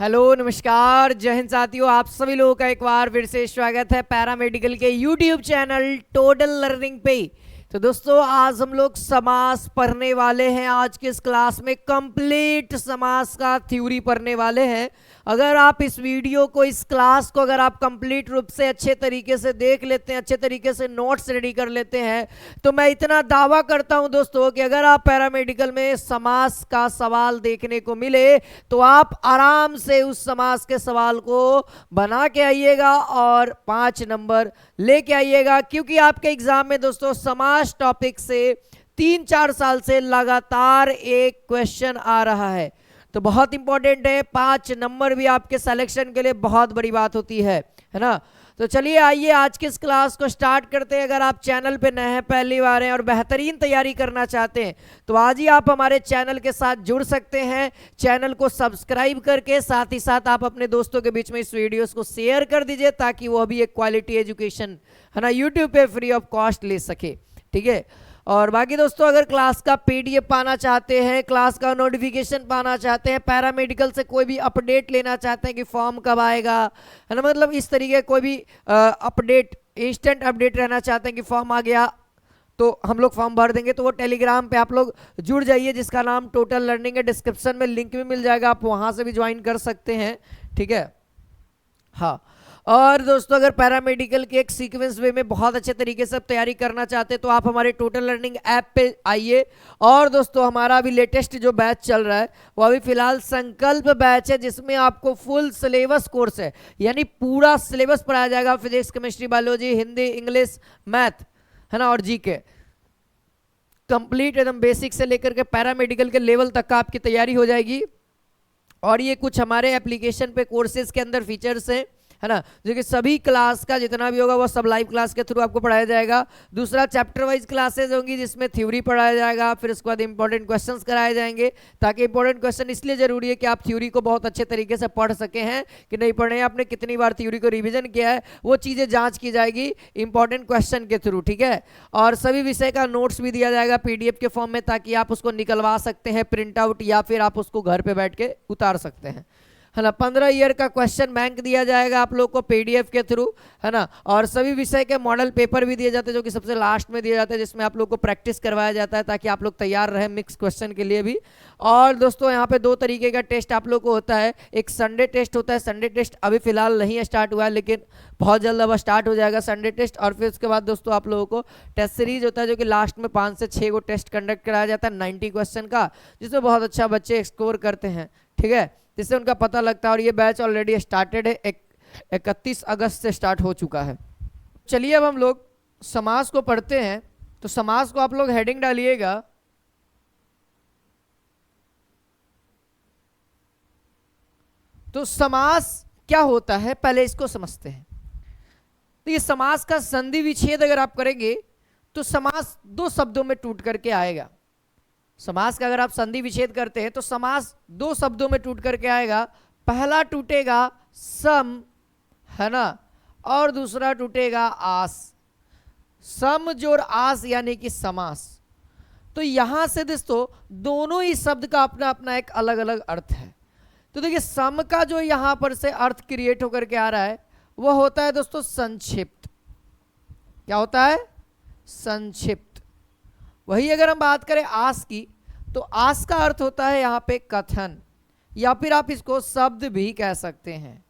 Hello नमस्कार जय हिंद साथियों, आप सभी लोगों का एक बार फिर से स्वागत है पैरामेडिकल के यूट्यूब चैनल टोटल लर्निंग पे। तो दोस्तों आज हम लोग समास पढ़ने वाले हैं। आज के इस क्लास में कंप्लीट समास का थ्योरी पढ़ने वाले हैं। अगर आप इस वीडियो को, इस क्लास को अगर आप कंप्लीट रूप से अच्छे तरीके से देख लेते हैं, अच्छे तरीके से नोट्स रेडी कर लेते हैं, तो मैं इतना दावा करता हूं दोस्तों कि अगर आप पैरामेडिकल में समास का सवाल देखने को मिले तो आप आराम से उस समास के सवाल को बना के आइएगा और 5 नंबर लेके आइएगा। क्योंकि आपके एग्जाम में दोस्तों समास टॉपिक से 3-4 साल से लगातार एक क्वेश्चन आ रहा है, तो बहुत इंपॉर्टेंट है। 5 नंबर भी आपके सिलेक्शन के लिए बहुत बड़ी बात होती है ना। तो चलिए आइए आज के इस क्लास को स्टार्ट करते हैं। अगर आप चैनल पे नए हैं, पहली बार हैं और बेहतरीन तैयारी करना चाहते हैं तो आज ही आप हमारे चैनल के साथ जुड़ सकते हैं। चैनल को सब्सक्राइब करके साथ ही साथ आप अपने दोस्तों के बीच में इस वीडियोस को शेयर कर दीजिए ताकि वो भी एक क्वालिटी एजुकेशन है ना यूट्यूब पे फ्री ऑफ कॉस्ट ले सके, ठीक है। और बाकी दोस्तों अगर क्लास का पीडीएफ पाना चाहते हैं, क्लास का नोटिफिकेशन पाना चाहते हैं, पैरामेडिकल से कोई भी अपडेट लेना चाहते हैं कि फॉर्म कब आएगा, है ना, मतलब इस तरीके कोई भी अपडेट, इंस्टेंट अपडेट रहना चाहते हैं कि फॉर्म आ गया तो हम लोग फॉर्म भर देंगे, तो वो टेलीग्राम पे आप लोग जुड़ जाइए जिसका नाम टोटल लर्निंग है। डिस्क्रिप्शन में लिंक भी मिल जाएगा, आप वहां से भी ज्वाइन कर सकते हैं, ठीक है। हाँ, और दोस्तों अगर पैरामेडिकल के एक सीक्वेंस वे में बहुत अच्छे तरीके से तैयारी करना चाहते हैं तो आप हमारे टोटल लर्निंग ऐप पे आइए। और दोस्तों हमारा अभी लेटेस्ट जो बैच चल रहा है वो अभी फिलहाल संकल्प बैच है, जिसमें आपको फुल सिलेबस कोर्स है, यानी पूरा सिलेबस पढ़ाया जाएगा। Physics, chemistry, biology, Hindi, English, math, है ना, और जीके कंप्लीट एकदम बेसिक से लेकर के पैरामेडिकल के लेवल तक का आपकी तैयारी हो जाएगी। और ये कुछ हमारे एप्लीकेशन पे कोर्सेज के अंदर फीचर्स हैं, है ना, जो कि सभी क्लास का जितना भी होगा वो सब लाइव क्लास के थ्रू आपको पढ़ाया जाएगा। दूसरा चैप्टर वाइज क्लासेज होंगी जिसमें थ्योरी पढ़ाया जाएगा, फिर उसके बाद इंपॉर्टेंट क्वेश्चंस कराए जाएंगे, ताकि इंपॉर्टेंट क्वेश्चन इसलिए जरूरी है कि आप थ्योरी को बहुत अच्छे तरीके से पढ़ सके हैं कि नहीं पढ़े हैं, आपने कितनी बार थ्योरी को रिविजन किया है, वो चीज़ें जाँच की जाएगी इंपॉर्टेंट क्वेश्चन के थ्रू, ठीक है। और सभी विषय का नोट्स भी दिया जाएगा पीडीएफ के फॉर्म में, ताकि आप उसको निकलवा सकते हैं प्रिंट आउट, या फिर आप उसको घर पर बैठ के उतार सकते हैं, है ना। 15 ईयर का क्वेश्चन बैंक दिया जाएगा आप लोग को पीडीएफ के थ्रू, है ना। और सभी विषय के मॉडल पेपर भी दिए जाते हैं जो कि सबसे लास्ट में दिए जाते हैं, जिसमें आप लोग को प्रैक्टिस करवाया जाता है ताकि आप लोग तैयार रहे मिक्स क्वेश्चन के लिए भी। और दोस्तों यहाँ पे 2 तरीके का टेस्ट आप लोग को होता है। एक संडे टेस्ट होता है, संडे टेस्ट अभी फिलहाल नहीं स्टार्ट हुआ है लेकिन बहुत जल्द अब स्टार्ट हो जाएगा संडे टेस्ट। और फिर उसके बाद दोस्तों आप लोगों को टेस्ट सीरीज होता है जो कि लास्ट में 5 से 6 को टेस्ट कंडक्ट कराया जाता है 90 क्वेश्चन का, जिसमें बहुत अच्छा बच्चे स्कोर करते हैं, ठीक है, जिससे उनका पता लगता है। और ये बैच ऑलरेडी स्टार्टेड है, 31 अगस्त से स्टार्ट हो चुका है। चलिए अब हम लोग समास को पढ़ते हैं। तो समास को आप लोग हेडिंग डालिएगा तो समास क्या होता है पहले इसको समझते हैं। तो ये समास का संधि विच्छेद अगर आप करेंगे तो समास 2 शब्दों में टूट करके आएगा। समास का अगर आप संधि विच्छेद करते हैं तो समास 2 शब्दों में टूट करके आएगा। पहला टूटेगा सम, है ना, और दूसरा टूटेगा आस। सम जोड़ आस यानी कि समास। तो यहां से दोस्तों दोनों ही शब्द का अपना अपना एक अलग अलग अर्थ है। तो देखिए सम का जो यहां पर से अर्थ क्रिएट होकर के आ रहा है वो होता है दोस्तों संक्षिप्त। क्या होता है? संक्षिप्त। वही अगर हम बात करें आस की तो आस का अर्थ होता है यहां पे कथन, या फिर आप इसको शब्द भी कह सकते हैं।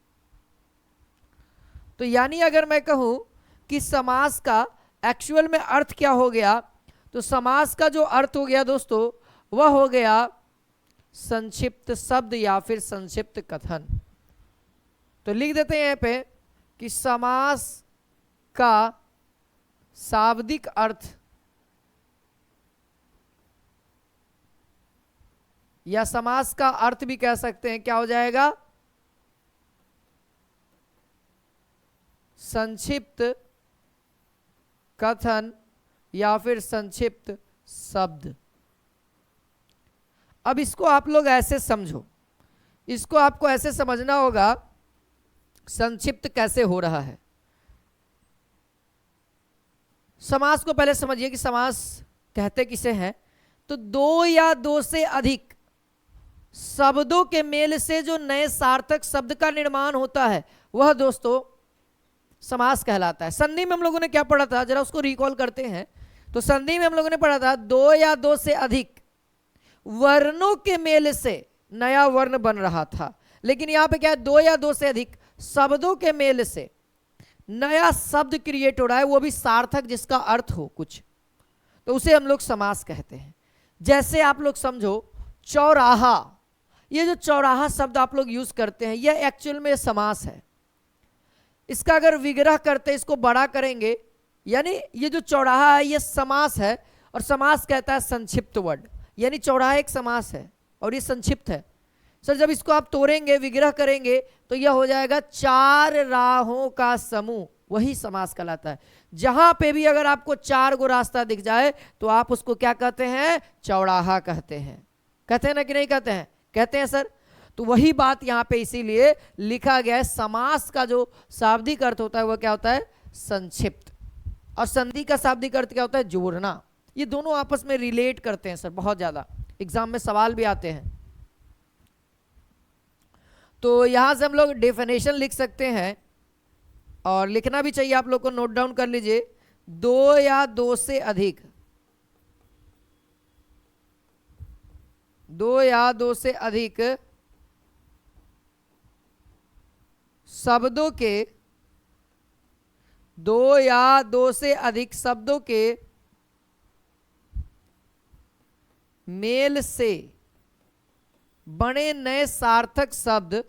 तो यानी अगर मैं कहूं कि समास का एक्चुअल में अर्थ क्या हो गया, तो समास का जो अर्थ हो गया दोस्तों वह हो गया संक्षिप्त शब्द या फिर संक्षिप्त कथन। तो लिख देते हैं यहां पे कि समास का शाब्दिक अर्थ या समास का अर्थ भी कह सकते हैं, क्या हो जाएगा? संक्षिप्त कथन या फिर संक्षिप्त शब्द। अब इसको आप लोग ऐसे समझो, इसको आपको ऐसे समझना होगा संक्षिप्त कैसे हो रहा है। समास को पहले समझिए कि समास कहते किसे हैं। तो 2 या 2 से अधिक शब्दों के मेल से जो नए सार्थक शब्द का निर्माण होता है वह दोस्तों समास कहलाता है। संधि में हम लोगों ने क्या पढ़ा था, जरा उसको रिकॉल करते हैं। तो संधि में हम लोगों ने पढ़ा था दो या दो से अधिक वर्णों के मेल से नया वर्ण बन रहा था, लेकिन यहां पे क्या है, दो या दो से अधिक शब्दों के मेल से नया शब्द क्रिएट हो रहा है, वो भी सार्थक जिसका अर्थ हो कुछ, तो उसे हम लोग समास कहते हैं। जैसे आप लोग समझो चौराहा, ये जो चौराहा शब्द आप लोग यूज करते हैं यह एक्चुअल में समास है। इसका अगर विग्रह करते इसको बड़ा करेंगे, यानी ये जो चौराहा है ये समास है, और समास कहता है संक्षिप्त वर्ड, यानी चौराहा एक समास है और ये संक्षिप्त है। सर जब इसको आप तोड़ेंगे विग्रह करेंगे तो यह हो जाएगा चार राहों का समूह, वही समास कहलाता है। जहां पे भी अगर आपको चार गो रास्ता दिख जाए तो आप उसको क्या कहते हैं, चौराहा कहते हैं। कहते हैं ना कि नहीं कहते हैं, कहते हैं सर। तो वही बात यहां पे इसीलिए लिखा गया है। समास का जो शाब्दिक अर्थ होता है वह क्या होता है, संक्षिप्त, और संधि का शाब्दिक अर्थ क्या होता है, जोड़ना। ये दोनों आपस में रिलेट करते हैं सर, बहुत ज्यादा एग्जाम में सवाल भी आते हैं। तो यहां से हम लोग डेफिनेशन लिख सकते हैं, और लिखना भी चाहिए, आप लोग को नोट डाउन कर लीजिए। दो या दो से अधिक, दो या दो से अधिक शब्दों के, दो या दो से अधिक शब्दों के मेल से बने नए सार्थक शब्द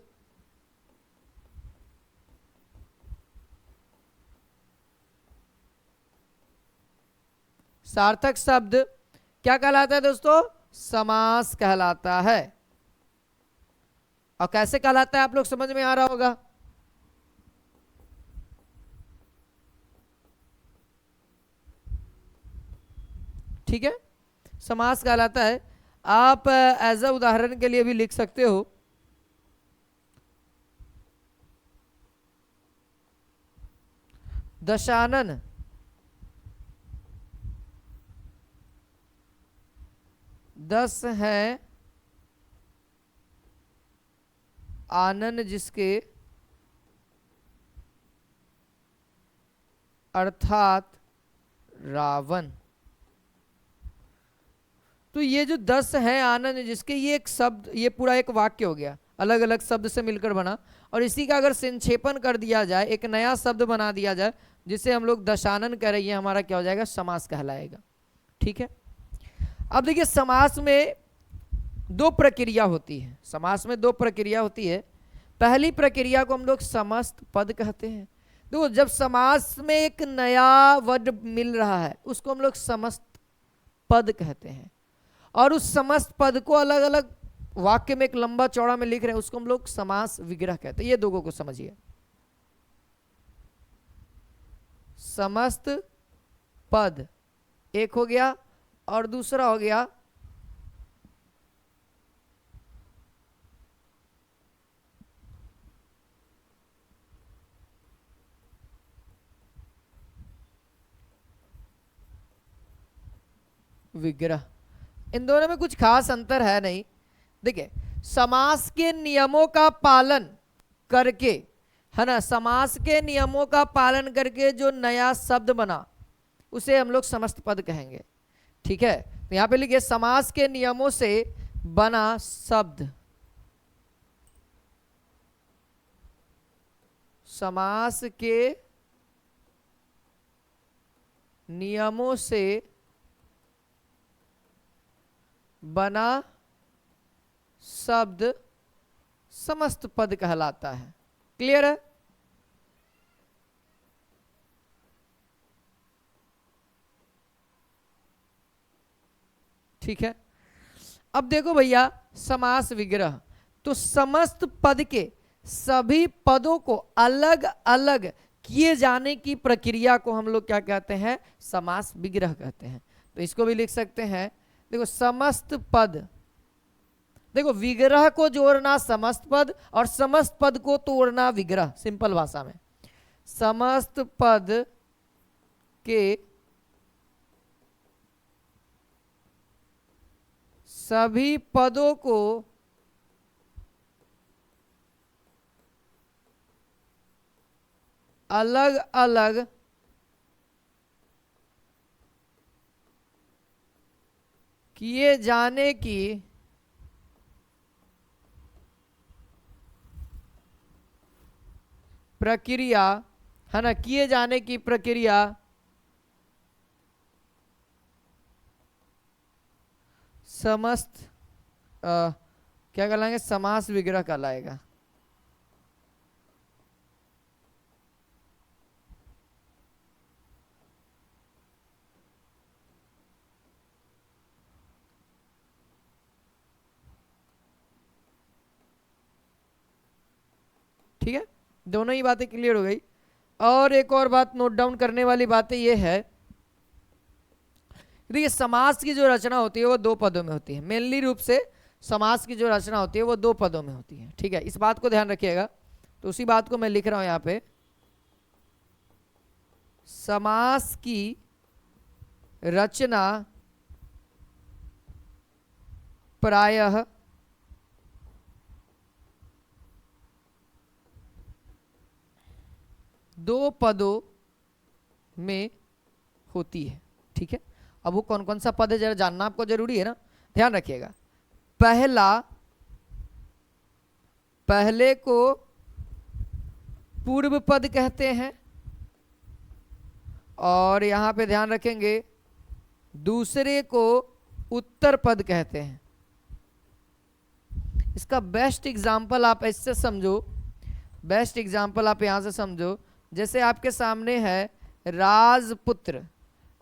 क्या कहलाता है दोस्तों, समास कहलाता है। और कैसे कहलाता है आप लोग समझ में आ रहा होगा। ठीक है, समास कहलाता है। आप एज अ उदाहरण के लिए भी लिख सकते हो, दशानन दस है आनन जिसके, अर्थात रावण। तो ये जो 10 है आनंद जिसके, ये एक शब्द, ये पूरा एक वाक्य हो गया, अलग अलग शब्द से मिलकर बना। और इसी का अगर संक्षेपण कर दिया जाए, एक नया शब्द बना दिया जाए जिसे हम लोग दशानन कह रहे हैं, हमारा क्या हो जाएगा, समास कहलाएगा। ठीक है, अब देखिए समास में दो प्रक्रिया होती है। समास में दो प्रक्रिया होती है। पहली प्रक्रिया को हम लोग समस्त पद कहते हैं। देखो जब समास में एक नया वर्ड मिल रहा है उसको हम लोग समस्त पद कहते हैं, और उस समस्त पद को अलग अलग वाक्य में एक लंबा चौड़ा में लिख रहे हैं उसको हम लोग समास विग्रह कहते हैं। ये दोनों को समझिए, समस्त पद एक हो गया और दूसरा हो गया विग्रह। इन दोनों में कुछ खास अंतर है नहीं। देखिए समास के नियमों का पालन करके, है ना, समास के नियमों का पालन करके जो नया शब्द बना उसे हम लोग समस्त पद कहेंगे। ठीक है, तो यहां पे लिखिए समास के नियमों से बना शब्द, समास के नियमों से बना शब्द समस्त पद कहलाता है। क्लियर है? ठीक है, अब देखो भैया समास विग्रह, तो समस्त पद के सभी पदों को अलग अलग किए जाने की प्रक्रिया को हम लोग क्या कहते हैं, समास विग्रह कहते हैं। तो इसको भी लिख सकते हैं, देखो समस्त पद, देखो विग्रह को जोड़ना समस्त पद और समस्त पद को तोड़ना विग्रह। सिंपल भाषा में समस्त पद के सभी पदों को अलग अलग किए जाने की प्रक्रिया, है ना, किए जाने की प्रक्रिया समस्त क्या कहलाएंगे, समास विग्रह कहलाएगा। ठीक है, दोनों ही बातें क्लियर हो गई। और एक और बात नोट डाउन करने वाली बातें ये है, देखिए समास की जो रचना होती है वो दो पदों में होती है। मेनली रूप से समास की जो रचना होती है वो दो पदों में होती है। ठीक है, इस बात को ध्यान रखिएगा। तो उसी बात को मैं लिख रहा हूं यहां पे, समास की रचना प्रायः दो पदों में होती है। ठीक है, अब वो कौन कौन सा पद है जरा जानना आपको जरूरी है ना, ध्यान रखिएगा। पहले को पूर्व पद कहते हैं, और यहां पे ध्यान रखेंगे दूसरे को उत्तर पद कहते हैं। इसका बेस्ट एग्जाम्पल आप इससे समझो, बेस्ट एग्जाम्पल आप यहां से समझो, जैसे आपके सामने है राजपुत्र,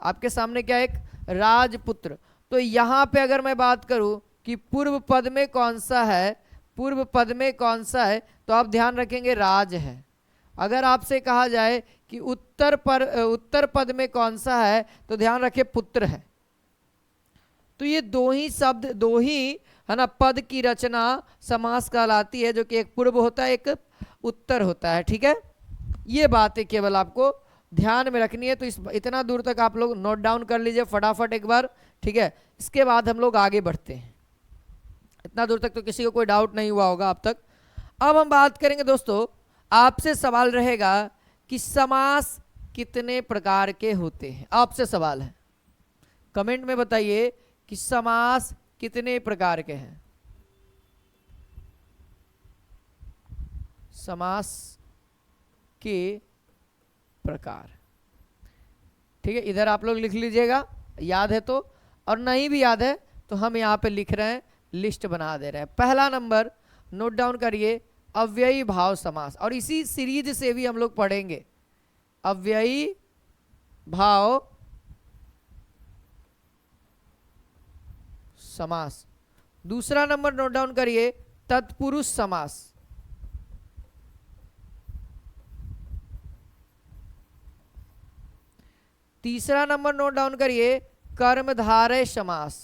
आपके सामने क्या है, एक राजपुत्र। तो यहां पे अगर मैं बात करूं कि पूर्व पद में कौन सा है, पूर्व पद में कौन सा है, तो आप ध्यान रखेंगे राज है। अगर आपसे कहा जाए कि उत्तर पद में कौन सा है, तो ध्यान रखें पुत्र है। तो ये दो ही शब्द, दो ही, है ना, पद की रचना समास कहलाती है, जो कि एक पूर्व होता है, एक उत्तर होता है। ठीक है, ये बातें केवल आपको ध्यान में रखनी है। तो इतना दूर तक आप लोग नोट डाउन कर लीजिए फटाफट एक बार। ठीक है, इसके बाद हम लोग आगे बढ़ते हैं। इतना दूर तक तो किसी को कोई डाउट नहीं हुआ होगा अब तक। अब हम बात करेंगे दोस्तों, आपसे सवाल रहेगा कि समास कितने प्रकार के होते हैं। आपसे सवाल है, कमेंट में बताइए कि समास कितने प्रकार के हैं। समास के प्रकार, ठीक है, इधर आप लोग लिख लीजिएगा, याद है तो, और नहीं भी याद है तो हम यहाँ पे लिख रहे हैं, लिस्ट बना दे रहे हैं। पहला नंबर नोट डाउन करिए, अव्ययी भाव समास, और इसी सीरीज से भी हम लोग पढ़ेंगे अव्ययी भाव समास। दूसरा नंबर नोट डाउन करिए, तत्पुरुष समास। तीसरा नंबर नोट डाउन करिए, कर्मधारय समास,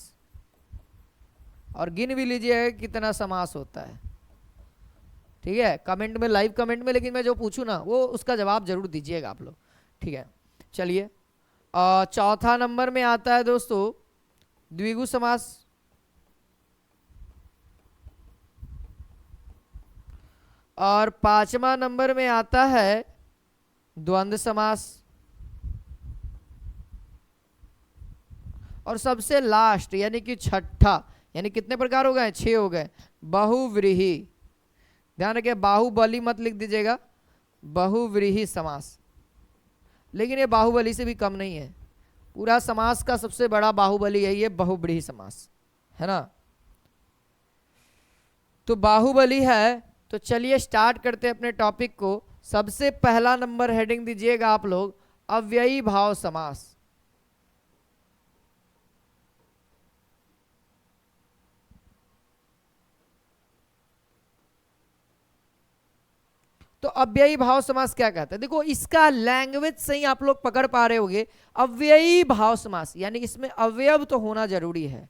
और गिन भी लीजिए कितना समास होता है। ठीक है, कमेंट में, लाइव कमेंट में, लेकिन मैं जो पूछूं ना वो उसका जवाब जरूर दीजिएगा आप लोग। ठीक है, चलिए चौथा नंबर में आता है दोस्तों द्विगु समास, और पांचवा नंबर में आता है द्वंद्व समास, और सबसे लास्ट यानी कि छठा, यानी कितने प्रकार हो गए, 6 हो गए, बहुव्रीहि। ध्यान रखिए, बाहुबली मत लिख दीजिएगा, बहुव्रीहि समास। लेकिन ये बाहुबली से भी कम नहीं है, पूरा समास का सबसे बड़ा बाहुबली है ये बहुव्रीहि समास, है ना। तो बाहुबली है। तो चलिए स्टार्ट करते हैं अपने टॉपिक को। सबसे पहला नंबर हेडिंग दीजिएगा आप लोग, अव्ययी भाव समास। तो अव्ययी भाव समास क्या कहता है, देखो इसका लैंग्वेज से ही आप लोग पकड़ पा रहे होंगे। अव्ययी भाव समास यानी इसमें अवयव तो होना जरूरी है।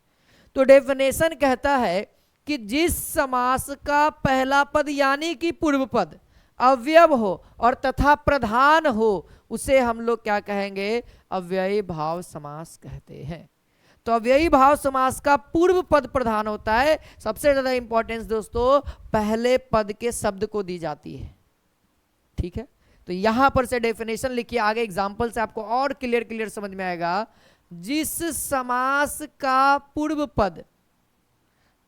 तो डेफिनेशन कहता है कि जिस समास का पहला पद यानी कि पूर्व पद अवयव हो और तथा प्रधान हो, उसे हम लोग क्या कहेंगे, अव्ययी भाव समास कहते हैं। तो अव्ययी भाव समास का पूर्व पद प्रधान होता है। सबसे ज्यादा इंपॉर्टेंस दोस्तों पहले पद के शब्द को दी जाती है। ठीक है, तो यहां पर से डेफिनेशन लिखिए, आगे एग्जाम्पल से आपको और क्लियर क्लियर समझ में आएगा। जिस समास का पूर्व पद,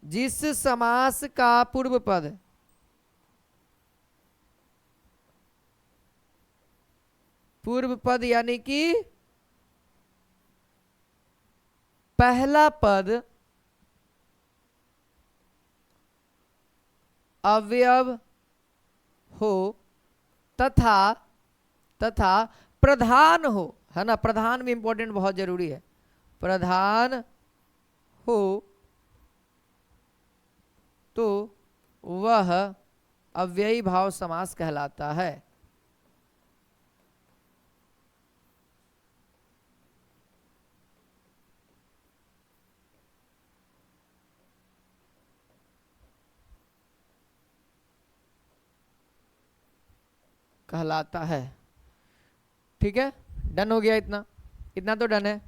जिस समास का पूर्व पद यानी कि पहला पद अवयव हो तथा प्रधान हो, है ना, प्रधान भी इंपॉर्टेंट बहुत जरूरी है, प्रधान हो तो वह अव्ययी भाव समास कहलाता है। कहलाता है, ठीक है, डन हो गया, इतना इतना तो डन है।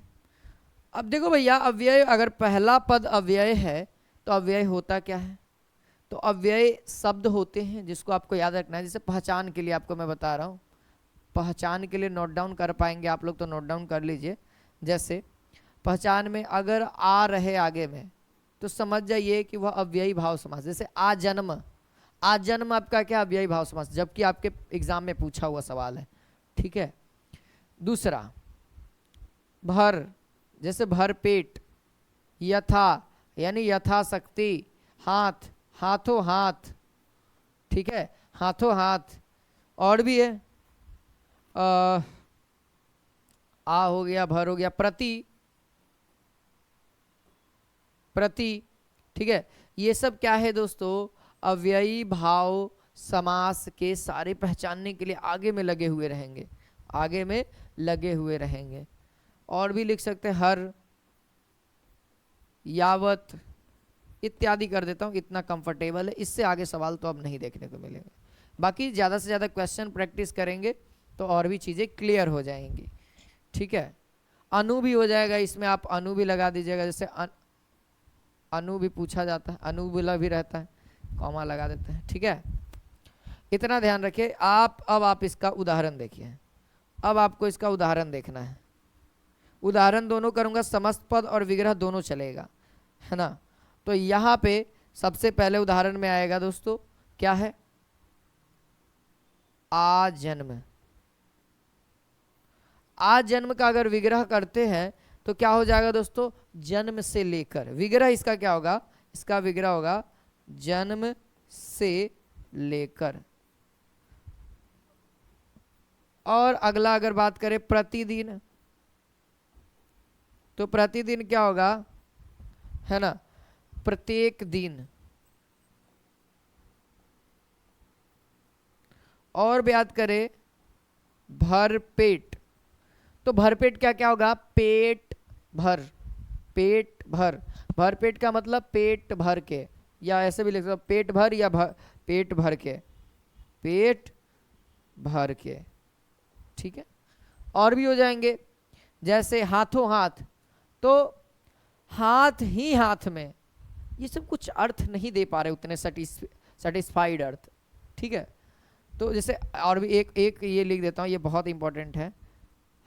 अब देखो भैया, अव्यय अगर पहला पद अव्यय है तो अव्यय होता क्या है? तो अव्यय शब्द होते हैं जिसको आपको याद रखना है। जैसे पहचान के लिए आपको मैं बता रहा हूँ, पहचान के लिए नोट डाउन कर पाएंगे आप लोग तो नोट डाउन कर लीजिए। जैसे पहचान में अगर आ रहे आगे में तो समझ जाइए कि वह अव्ययी भाव समास। जैसे आजन्म, आजन्म आपका क्या अव्ययी भाव समास, जबकि आपके एग्जाम में पूछा हुआ सवाल है, ठीक है। दूसरा भर, जैसे भर पेट, यथा यानी यथाशक्ति, हाथ हाथों हाथ, ठीक है, हाथों हाथ। और भी है आ हो गया, भर हो गया, प्रति प्रति, ठीक है। ये सब क्या है दोस्तों? अव्ययी भाव समास के सारे पहचानने के लिए आगे में लगे हुए रहेंगे, आगे में लगे हुए रहेंगे। और भी लिख सकते हैं हर, यावत इत्यादि कर देता हूँ, इतना कंफर्टेबल है। इससे आगे सवाल तो अब नहीं देखने को मिलेंगे। बाकी ज़्यादा से ज़्यादा क्वेश्चन प्रैक्टिस करेंगे तो और भी चीज़ें क्लियर हो जाएंगी, ठीक है। अनु भी हो जाएगा, इसमें आप अनु भी लगा दीजिएगा। जैसे अनु भी पूछा जाता है, अनु भी रहता है, कॉमा लगा देते हैं, ठीक है। इतना ध्यान रखिए आप। अब आप इसका उदाहरण देखिए, अब आपको इसका उदाहरण देखना है। उदाहरण दोनों करूंगा, समस्त पद और विग्रह दोनों चलेगा, है ना। तो यहां पे सबसे पहले उदाहरण में आएगा दोस्तों, क्या है? आजन्म। आजन्म का अगर विग्रह करते हैं तो क्या हो जाएगा दोस्तों? जन्म से लेकर। विग्रह इसका क्या होगा? इसका विग्रह होगा जन्म से लेकर। और अगला अगर बात करें प्रतिदिन, तो प्रतिदिन क्या होगा, है ना, प्रत्येक दिन। और बात करें भर पेट, तो भरपेट क्या क्या होगा? पेट भर, पेट भर। भर पेट का मतलब पेट भर के, या ऐसे भी लिख सकते हो पेट भर या पेट भर के, पेट भर के, ठीक है। और भी हो जाएंगे, जैसे हाथों हाथ, तो हाथ ही हाथ में, ये सब कुछ अर्थ नहीं दे पा रहे उतने सेटिस्फाइड अर्थ, ठीक है। तो जैसे और भी एक ये लिख देता हूँ, ये बहुत इंपॉर्टेंट है,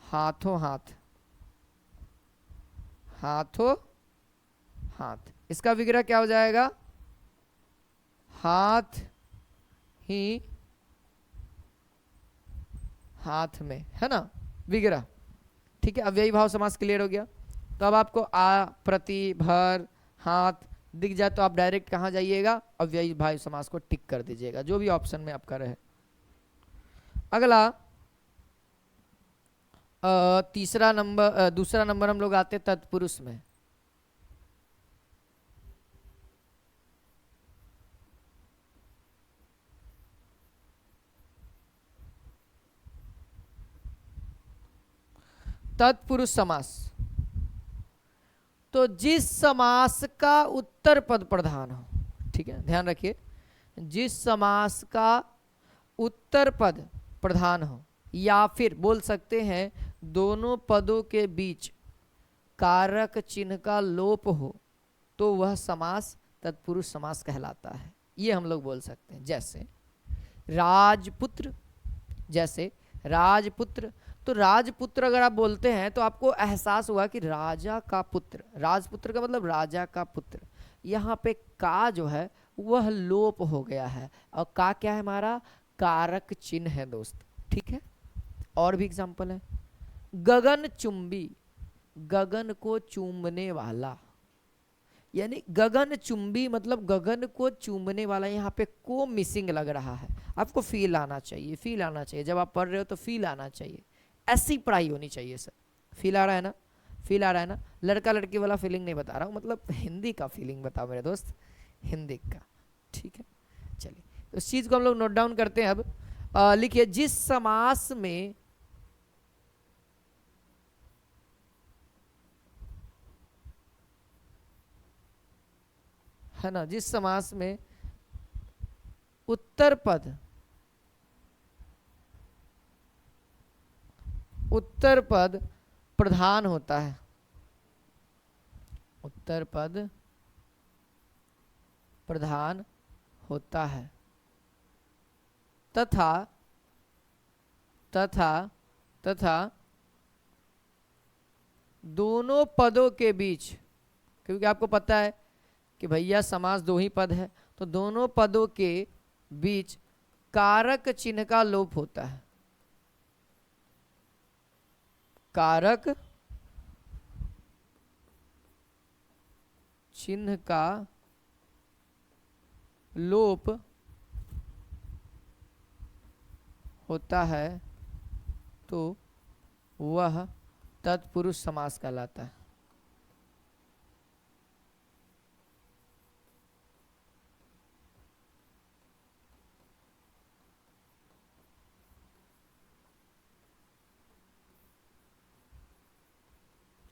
हाथों हाथ, हाथों हाथ। इसका विग्रह क्या हो जाएगा? हाथ ही हाथ में, है ना, विग्रह, ठीक है। अव्ययी भाव समास क्लियर हो गया। तो अब आपको आ, प्रति, भर, हाथ दिख जाए तो आप डायरेक्ट कहाँ जाइएगा? अव्ययी भाव समास को टिक कर दीजिएगा, जो भी ऑप्शन में आपका रहे। अगला तीसरा नंबर, दूसरा नंबर हम लोग आते तत्पुरुष में। तत्पुरुष समास, तो जिस समास का उत्तर पद प्रधान हो, ठीक है, ध्यान रखिए, जिस समास का उत्तर पद प्रधान हो, या फिर बोल सकते हैं दोनों पदों के बीच कारक चिन्ह का लोप हो, तो वह समास तत्पुरुष समास कहलाता है। ये हम लोग बोल सकते हैं। जैसे राजपुत्र जैसे राजपुत्र, तो राजपुत्र अगर आप बोलते हैं तो आपको एहसास हुआ कि राजा का पुत्र, राजपुत्र का मतलब राजा का पुत्र। यहाँ पे का जो है वह लोप हो गया है, और का क्या है हमारा कारक चिन्ह है दोस्त, ठीक है। और भी एग्जांपल है, गगन चुंबी, गगन को चूमने वाला, यानी गगन चुंबी मतलब गगन को चूमने वाला। यहाँ पे को मिसिंग लग रहा है, आपको फील आना चाहिए, फील आना चाहिए, जब आप पढ़ रहे हो तो फील आना चाहिए, ऐसी पढ़ाई होनी चाहिए सर। फील आ रहा है ना, फील आ रहा है ना, लड़का लड़की वाला फीलिंग नहीं बता रहा हूँ, मतलब हिंदी का फीलिंग बताओ मेरे दोस्त, हिंदी का, ठीक है। चलिए तो इस चीज को हम लोग नोट डाउन करते हैं। अब लिखिए, जिस समास में है ना, जिस समास में उत्तर पद, उत्तर पद प्रधान होता है, उत्तर पद प्रधान होता है, तथा तथा तथा दोनों पदों के बीच, क्योंकि आपको पता है कि भैया समास दो ही पद है, तो दोनों पदों के बीच कारक चिन्ह का लोप होता है, कारक चिन्ह का लोप होता है, तो वह तत्पुरुष समास कहलाता है।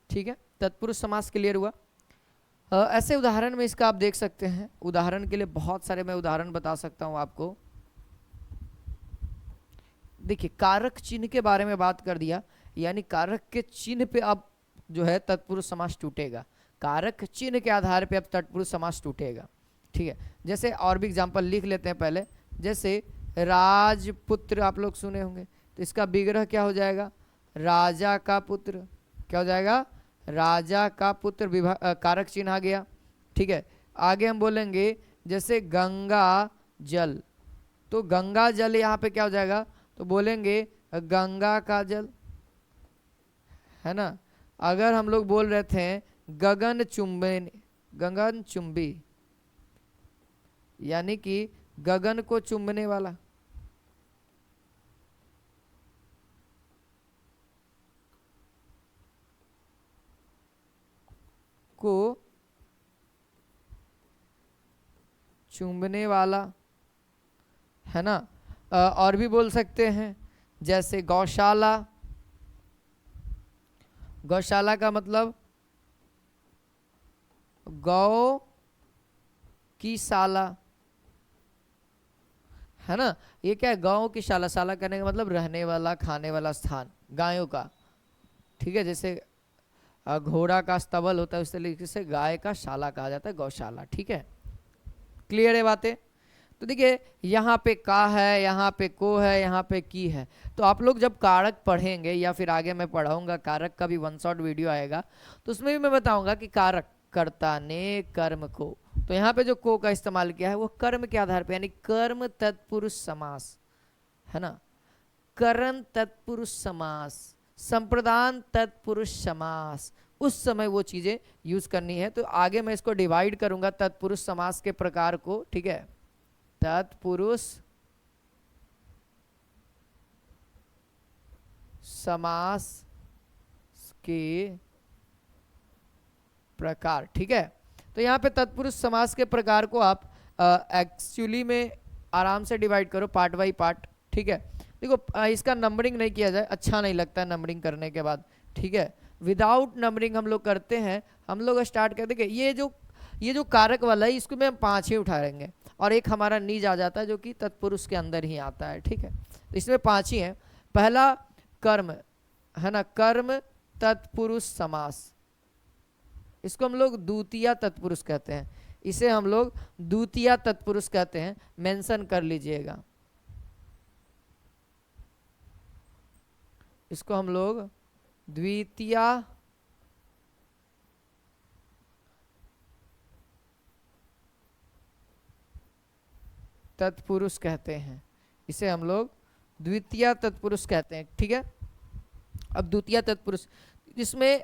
ठीक है, तत्पुरुष समास क्लियर हुआ। ऐसे उदाहरण में इसका आप देख सकते हैं, उदाहरण के लिए बहुत सारे मैं उदाहरण बता सकता हूं आपको। देखिए, कारक चिन्ह के बारे में बात कर दिया, यानी कारक के चिन्ह पे अब जो है तत्पुरुष समास टूटेगा, कारक चिन्ह के आधार पे अब तत्पुरुष समास टूटेगा, ठीक है। जैसे और भी एग्जांपल लिख लेते हैं पहले, जैसे राजपुत्र आप लोग सुने होंगे, तो इसका विग्रह क्या हो जाएगा, राजा का पुत्र, क्या हो जाएगा, राजा का पुत्र, कारक चिन्ह आ गया, ठीक है। आगे हम बोलेंगे जैसे गंगा जल, तो गंगा जल यहाँ पे क्या हो जाएगा, तो बोलेंगे गंगा का जल, है ना। अगर हम लोग बोल रहे थे गगन चुंबन, गगन चुंबी, यानी कि गगन को चुंबने वाला, को चुंबने वाला, है ना। और भी बोल सकते हैं जैसे गौशाला, गौशाला का मतलब गौ की शाला, है ना। ये क्या है, गौ की शाला, शाला करने का मतलब रहने वाला, खाने वाला स्थान गायों का, ठीक है। जैसे घोड़ा का स्तबल होता है, उस तरीके से गाय का शाला कहा जाता है, गौशाला, ठीक है। क्लियर है बातें। तो देखिए यहाँ पे का है, यहाँ पे को है, यहाँ पे की है, तो आप लोग जब कारक पढ़ेंगे या फिर आगे मैं पढ़ाऊंगा, कारक का भी वन शॉट वीडियो आएगा, तो उसमें भी मैं बताऊंगा कि कारक कर्ता ने कर्म को, तो यहाँ पे जो को का इस्तेमाल किया है वो कर्म के आधार पे, यानी कर्म तत्पुरुष समास, है ना, करण तत्पुरुष समास, संप्रदान तत्पुरुष समास, उस समय वो चीजें यूज करनी है। तो आगे मैं इसको डिवाइड करूंगा तत्पुरुष समास के प्रकार को, ठीक है, तत्पुरुष समास के प्रकार, ठीक है। तो यहाँ पे तत्पुरुष समास के प्रकार को आप एक्चुअली में आराम से डिवाइड करो पार्ट बाई पार्ट, ठीक है। देखो इसका नंबरिंग नहीं किया जाए, अच्छा नहीं लगता है नंबरिंग करने के बाद, ठीक है। विदाउट नंबरिंग हम लोग करते हैं, हम लोग स्टार्ट करते हैं। ये जो कारक वाला है इसको में हम 5 ही उठाएंगे, और एक हमारा नीज आ जाता है जो कि तत्पुरुष के अंदर ही आता है, ठीक है। तो इसमें 5 ही हैं। पहला कर्म, है ना, कर्म तत्पुरुष समास, इसको हम लोग द्वितीय तत्पुरुष कहते हैं, इसे हम लोग द्वितीय तत्पुरुष कहते हैं, मेंशन कर लीजिएगा। इसको हम लोग द्वितीय तत्पुरुष कहते हैं। इसे हम लोग द्वितीय तत्पुरुष कहते हैं। ठीक है। अब द्वितीय तत्पुरुष जिसमें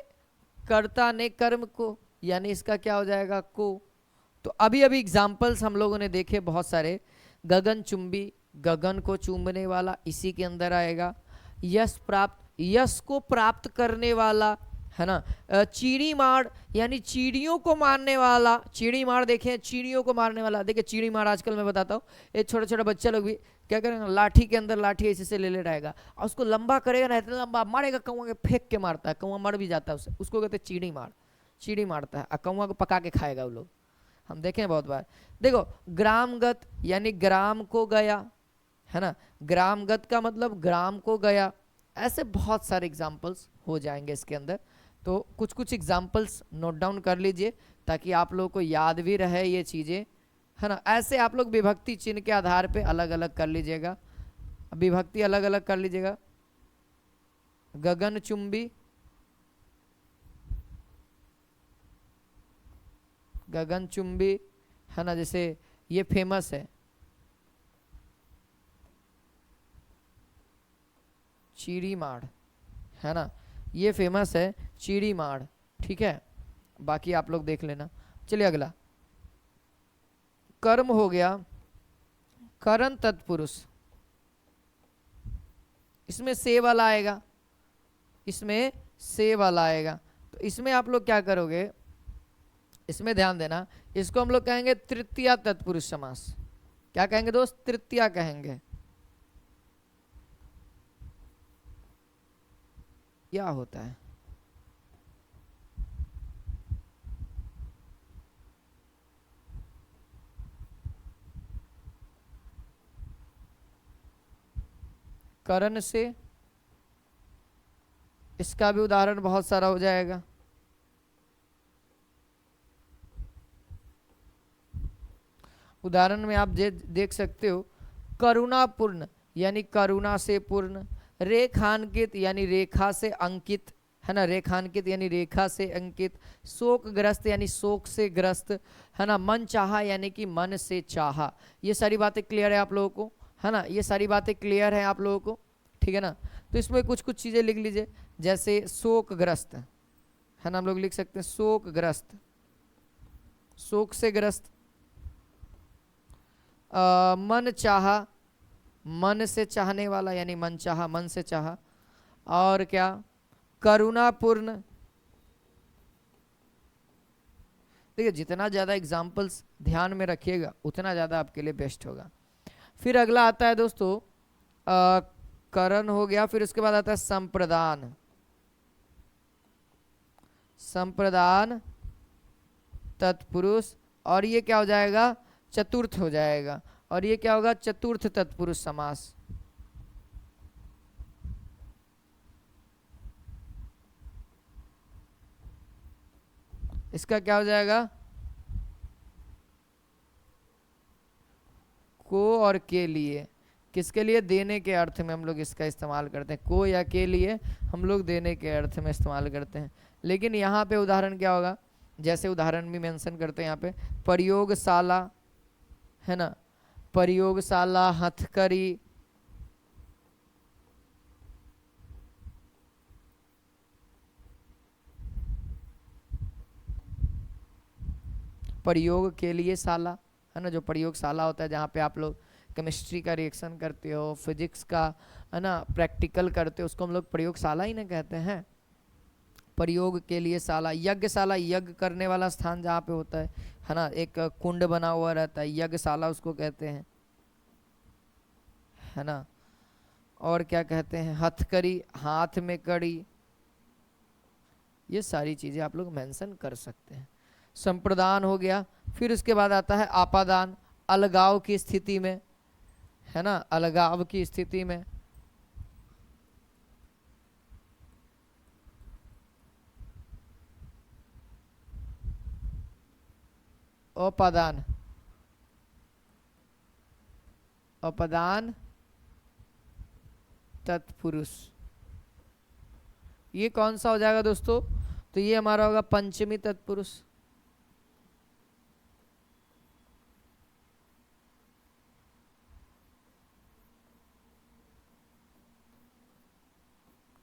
कर्ता ने कर्म को, यानी इसका क्या हो जाएगा, को। तो अभी अभी एग्जाम्पल्स हम लोगों ने देखे बहुत सारे। गगन चुंबी, गगन को चूमने वाला, इसी के अंदर आएगा। यश प्राप्त, यश को प्राप्त करने वाला, है ना। चीड़ी मार, यानी चीड़ियों को मारने वाला। चीड़ी मार देखें, चीड़ियों को मारने वाला। देखिए चीड़ी मार आजकल मैं बताता हूँ, ये छोटे छोटे बच्चे लोग भी क्या करेंगे, लाठी के अंदर लाठी ऐसे से ले ले रहेगा और उसको लंबा करेगा ना, इतना लंबा मारेगा, कौवा के फेंक के मारता है, कौवा मर भी जाता है उसे, उसको कहते हैं चीड़ी मार। चीड़ी मारता है और कौवा को पका के खाएगा वो लोग, हम देखे हैं बहुत बार। देखो ग्रामगत, यानी ग्राम को गया, है ना। ग्रामगत का मतलब ग्राम को गया। ऐसे बहुत सारे एग्जाम्पल्स हो जाएंगे इसके अंदर। तो कुछ कुछ एग्जाम्पल्स नोट डाउन कर लीजिए ताकि आप लोगों को याद भी रहे ये चीज़ें, है ना। ऐसे आप लोग विभक्ति चिन्ह के आधार पे अलग अलग कर लीजिएगा, विभक्ति अलग अलग कर लीजिएगा। गगनचुंबी, गगनचुंबी, है ना, जैसे ये फेमस है। चीड़ी माड़, है ना, ये फेमस है चीड़ी माड़। ठीक है, बाकी आप लोग देख लेना। चलिए अगला कर्म हो गया, करण तत्पुरुष। इसमें से वाला आएगा, इसमें से वाला आएगा। तो इसमें आप लोग क्या करोगे, इसमें ध्यान देना, इसको हम लोग कहेंगे तृतीया तत्पुरुष समास। क्या कहेंगे दोस्त, तृतीया कहेंगे। क्या होता है, करण से, इसका भी उदाहरण बहुत सारा हो जाएगा। उदाहरण में आप देख सकते हो, करुणापूर्ण यानी करुणा से पूर्ण, रेखांकित यानी रेखा से अंकित, है ना, रेखांकित यानी रेखा से अंकित, शोकग्रस्त यानी शोक से ग्रस्त, है ना, मन चाहा यानी कि मन से चाहा। ये सारी बातें क्लियर है आप लोगों को, है ना, ये सारी बातें क्लियर है आप लोगों को, ठीक है ना। तो इसमें कुछ कुछ चीज़ें लिख लीजिए, जैसे शोकग्रस्त, है ना, हम लोग लिख सकते हैं शोकग्रस्त, शोक से ग्रस्त। मन चाहा, मन से चाहने वाला यानी मन चाहा, मन से चाहा। और क्या, करुणापूर्ण। देखिए जितना ज़्यादा एग्जाम्पल्स ध्यान में रखिएगा उतना ज़्यादा आपके लिए बेस्ट होगा। फिर अगला आता है दोस्तों करण हो गया, फिर उसके बाद आता है संप्रदान। संप्रदान तत्पुरुष, और ये क्या हो जाएगा, चतुर्थ हो जाएगा। और ये क्या होगा, चतुर्थ तत्पुरुष समास। इसका क्या हो जाएगा, को और के लिए। किसके लिए, देने के अर्थ में हम लोग इसका इस्तेमाल करते हैं। को या के लिए हम लोग देने के अर्थ में इस्तेमाल करते हैं। लेकिन यहाँ पे उदाहरण क्या होगा, जैसे उदाहरण भी मेंशन करते हैं यहाँ पे, प्रयोगशाला, है ना, प्रयोगशाला, हथकरी, प्रयोग के लिए शाला, है ना, जो प्रयोगशाला होता है जहाँ पे आप लोग केमिस्ट्री का रिएक्शन करते हो, फिजिक्स का, है ना, प्रैक्टिकल करते हो, उसको हम लोग प्रयोगशाला ही ना कहते हैं। प्रयोग के लिए शाला। यज्ञशाला, यज्ञ करने वाला स्थान जहाँ पे होता है ना, एक कुंड बना हुआ रहता है, यज्ञशाला उसको कहते हैं, है ना। और क्या कहते हैं, हथकड़ी, हाथ में कड़ी। ये सारी चीज़ें आप लोग मेंशन कर सकते हैं। संप्रदान हो गया, फिर उसके बाद आता है आपादान, अलगाव की स्थिति में, है ना, अलगाव की स्थिति में। अपादान, अपदान तत्पुरुष, ये कौन सा हो जाएगा दोस्तों? तो ये हमारा होगा पंचमी तत्पुरुष।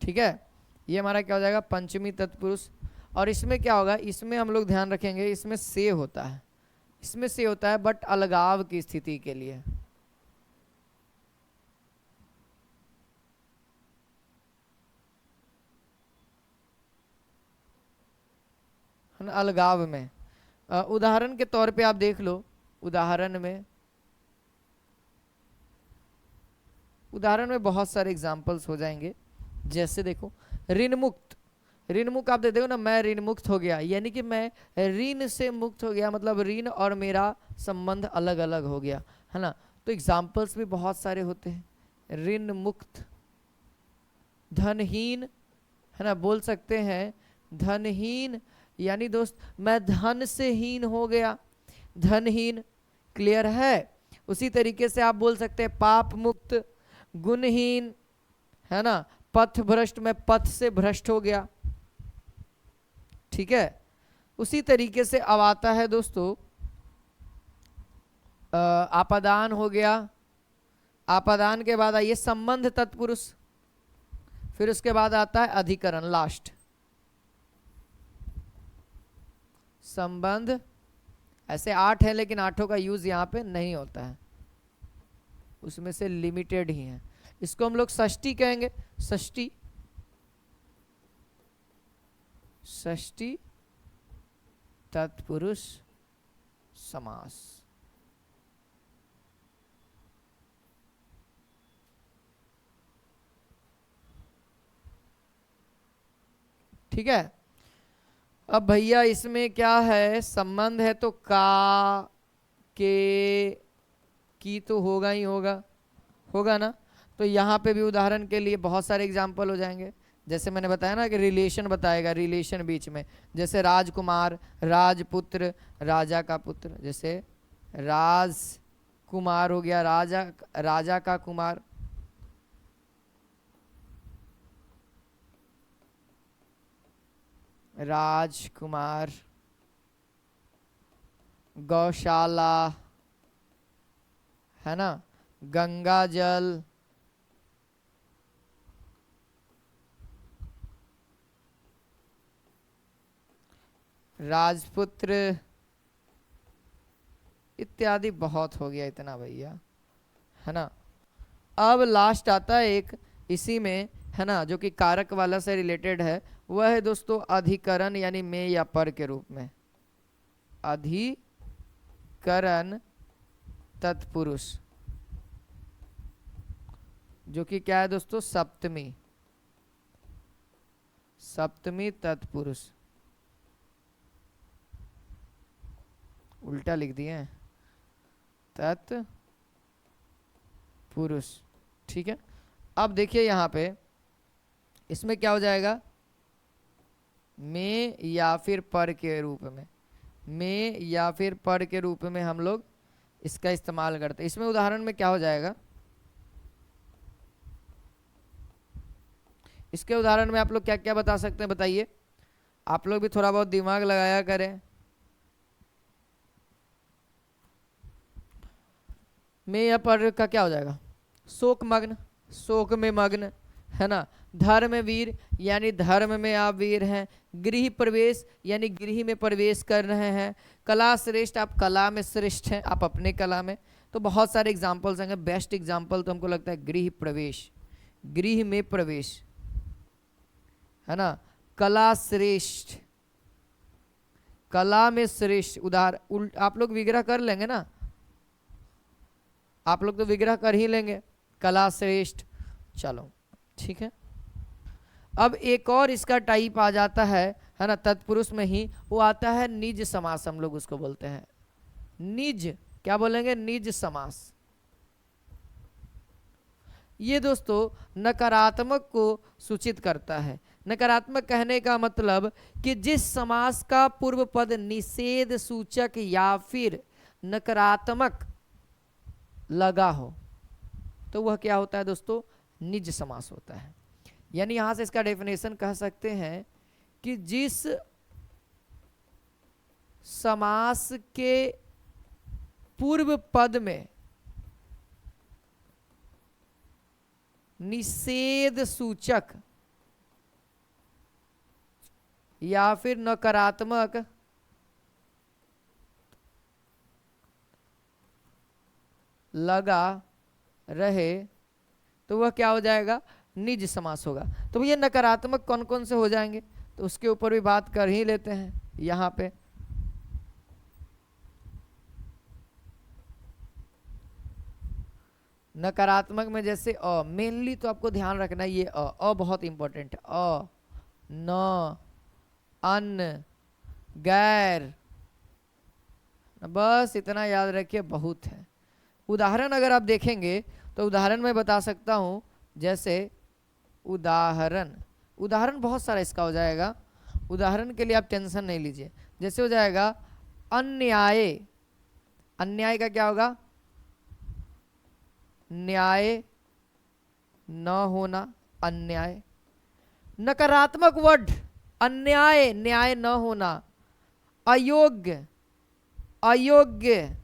ठीक है, ये हमारा क्या हो जाएगा? पंचमी तत्पुरुष। और इसमें क्या होगा? इसमें हम लोग ध्यान रखेंगे, इसमें से होता है, इसमें से होता है बट अलगाव की स्थिति के लिए, है ना, अलगाव में। उदाहरण के तौर पे आप देख लो, उदाहरण में बहुत सारे एग्जाम्पल्स हो जाएंगे। जैसे देखो ऋण मुक्त, ऋण मुक्त आप देखो ना, मैं ऋण मुक्त हो गया, यानी कि मैं ऋण से मुक्त हो गया, मतलब ऋण और मेरा संबंध अलग अलग हो गया, है ना। तो एग्जाम्पल्स भी बहुत सारे होते हैं। ऋण मुक्त, धनहीन, है ना, बोल सकते हैं धनहीन, यानी दोस्त मैं धन से हीन हो गया, धनहीन। क्लियर है? उसी तरीके से आप बोल सकते हैं पाप मुक्त, गुणहीन, है ना, पथ भ्रष्ट, मैं पथ से भ्रष्ट हो गया। ठीक है, उसी तरीके से अब आता है दोस्तों आपादान हो गया। आपादान के बाद आइए संबंध तत्पुरुष, फिर उसके बाद आता है अधिकरण, लास्ट संबंध। ऐसे 8 है लेकिन 8 का यूज यहाँ पे नहीं होता है, उसमें से लिमिटेड ही है। इसको हम लोग षष्ठी कहेंगे, षष्ठी, षष्ठी तत्पुरुष समास। ठीक है, अब भैया इसमें क्या है? संबंध है तो का, के, की तो होगा ही होगा, होगा ना। तो यहाँ पे भी उदाहरण के लिए बहुत सारे एग्जाम्पल हो जाएंगे। जैसे मैंने बताया ना कि रिलेशन बताएगा, रिलेशन बीच में, जैसे राजकुमार, राजपुत्र, राजा का पुत्र, जैसे राजकुमार हो गया राजा, राजा का कुमार। राजकुमार, गौशाला, है ना, गंगा जल, राजपुत्र इत्यादि। बहुत हो गया इतना भैया, है ना। अब लास्ट आता है एक इसी में, है ना, जो कि कारक वाला से रिलेटेड है, वह है दोस्तों अधिकरण, यानी में या पर के रूप में। अधिकरण तत्पुरुष, जो कि क्या है दोस्तों? सप्तमी, सप्तमी तत्पुरुष। उल्टा लिख दिए हैं, तत्पुरुष। ठीक है, अब देखिए यहाँ पे इसमें क्या हो जाएगा? में या फिर पर के रूप में, में या फिर पर के रूप में हम लोग इसका इस्तेमाल करते हैं। इसमें उदाहरण में क्या हो जाएगा? इसके उदाहरण में आप लोग क्या क्या बता सकते हैं, बताइए। आप लोग भी थोड़ा बहुत दिमाग लगाया करें। में या पर का क्या हो जाएगा? शोक मग्न, शोक में मग्न, है ना। धर्म वीर, यानी धर्म में आप वीर हैं। गृह प्रवेश, यानी गृह में प्रवेश कर रहे हैं। कला श्रेष्ठ, आप कला में श्रेष्ठ हैं, आप अपने कला में। तो बहुत सारे एग्जाम्पल्स हैं, बेस्ट एग्जाम्पल तो हमको लगता है गृह प्रवेश, गृह में प्रवेश, है ना। कला श्रेष्ठ, कला में श्रेष्ठ। उदाहरण आप लोग विग्रह कर लेंगे ना, आप लोग तो विग्रह कर ही लेंगे, कला श्रेष्ठ। चलो ठीक है, अब एक और इसका टाइप आ जाता है ना, तत्पुरुष में ही वो आता है निज समास, हम लोग उसको बोलते हैं निज। क्या बोलेंगे? निज समास। ये दोस्तों नकारात्मक को सूचित करता है। नकारात्मक कहने का मतलब कि जिस समास का पूर्व पद निषेध सूचक या फिर नकारात्मक लगा हो, तो वह क्या होता है दोस्तों? निज समास होता है। यानी यहां से इसका डेफिनेशन कह सकते हैं कि जिस समास के पूर्व पद में निषेध सूचक या फिर नकारात्मक लगा रहे तो वह क्या हो जाएगा, निज समास होगा। तो भैया नकारात्मक कौन कौन से हो जाएंगे, तो उसके ऊपर भी बात कर ही लेते हैं यहां पे। नकारात्मक में जैसे अ, मेनली तो आपको ध्यान रखना ये अ बहुत इंपॉर्टेंट है। अ, न, अन, गैर, बस इतना याद रखिए, बहुत है। उदाहरण अगर आप देखेंगे तो उदाहरण मैं बता सकता हूं, जैसे उदाहरण, उदाहरण बहुत सारा इसका हो जाएगा। उदाहरण के लिए आप टेंशन नहीं लीजिए। जैसे हो जाएगा अन्याय, अन्याय का क्या होगा, न्याय न होना, अन्याय। नकारात्मक वर्ड अन्याय, न्याय न होना, अयोग्य, अयोग्य,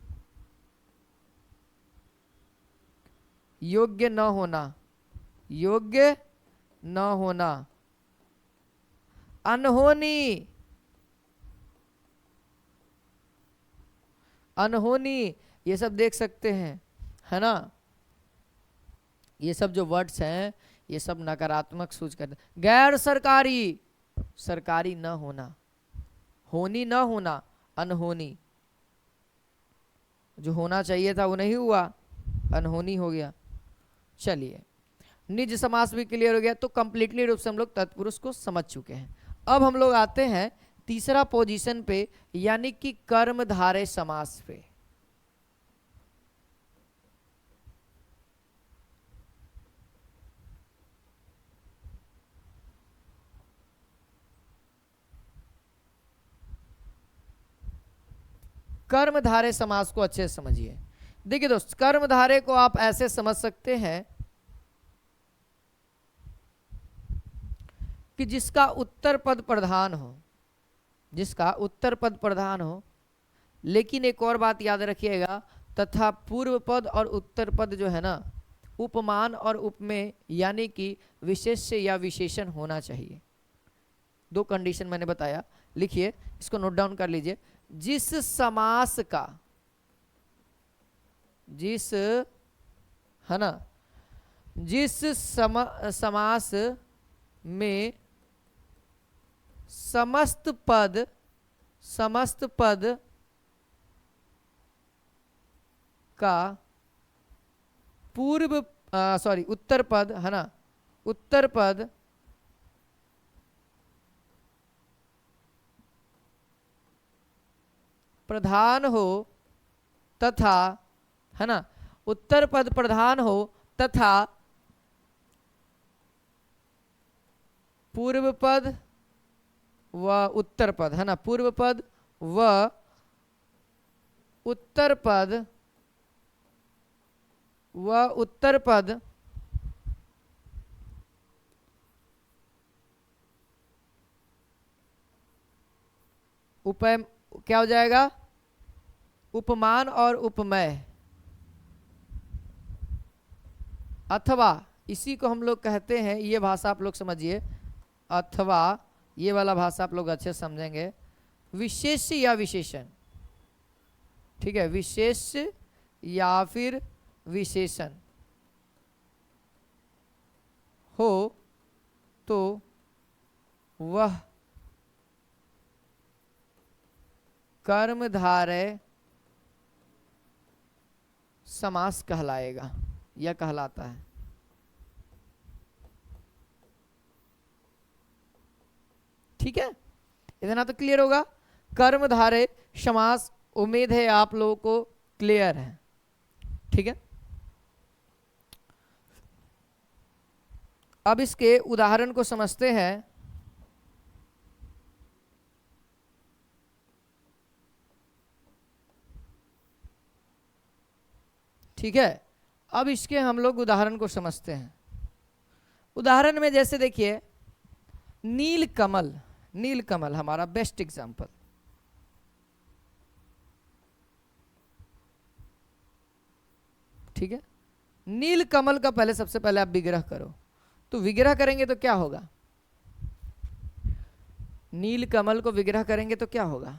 योग्य न होना, योग्य न होना, अनहोनी, अनहोनी, ये सब देख सकते हैं, है ना। ये सब जो वर्ड्स हैं ये सब नकारात्मक सूच करते हैं। गैर सरकारी, सरकारी न होना, होनी न होना, अनहोनी, जो होना चाहिए था वो नहीं हुआ, अनहोनी हो गया। चलिए निज समास भी क्लियर हो गया, तो कंप्लीटली रूप से हम लोग तत्पुरुष को समझ चुके हैं। अब हम लोग आते हैं तीसरा पोजीशन पे, यानी कि कर्मधारय समास पे। कर्मधारय समास को अच्छे से समझिए। देखिए दोस्त, कर्मधारय को आप ऐसे समझ सकते हैं कि जिसका उत्तर पद प्रधान हो, जिसका उत्तर पद प्रधान हो, लेकिन एक और बात याद रखिएगा, तथा पूर्व पद और उत्तर पद जो है ना, उपमान और उपमेय यानी कि विशेष्य या विशेषण होना चाहिए। दो कंडीशन मैंने बताया, लिखिए, इसको नोट डाउन कर लीजिए। जिस समास का, जिस, है ना, जिस समास में समस्त पद, समस्त पद का पूर्व, सॉरी उत्तर पद, है ना, उत्तर पद प्रधान हो तथा, है ना, उत्तर पद प्रधान हो तथा पूर्व पद व उत्तर पद, है ना, पूर्व पद व उत्तर पद व उत्तर पद उपय, क्या हो जाएगा, उपमान और उपमेय, अथवा इसी को हम लोग कहते हैं, ये भाषा आप लोग समझिए, अथवा ये वाला भाषा आप लोग अच्छे समझेंगे, विशेष या विशेषण। ठीक है, विशेष या फिर विशेषण हो तो वह कर्मधारय समास कहलाएगा या कहलाता है। ठीक है, इतना तो क्लियर होगा। कर्मधारय समास, उम्मीद है आप लोगों को क्लियर है। ठीक है, अब इसके उदाहरण को समझते हैं। ठीक है, अब इसके हम लोग उदाहरण को समझते हैं। उदाहरण में जैसे देखिए नील कमल, नील कमल हमारा बेस्ट एग्जांपल। ठीक है, नील कमल का पहले सबसे पहले आप विग्रह करो, तो विग्रह करेंगे तो क्या होगा, नील कमल को विग्रह करेंगे तो क्या होगा,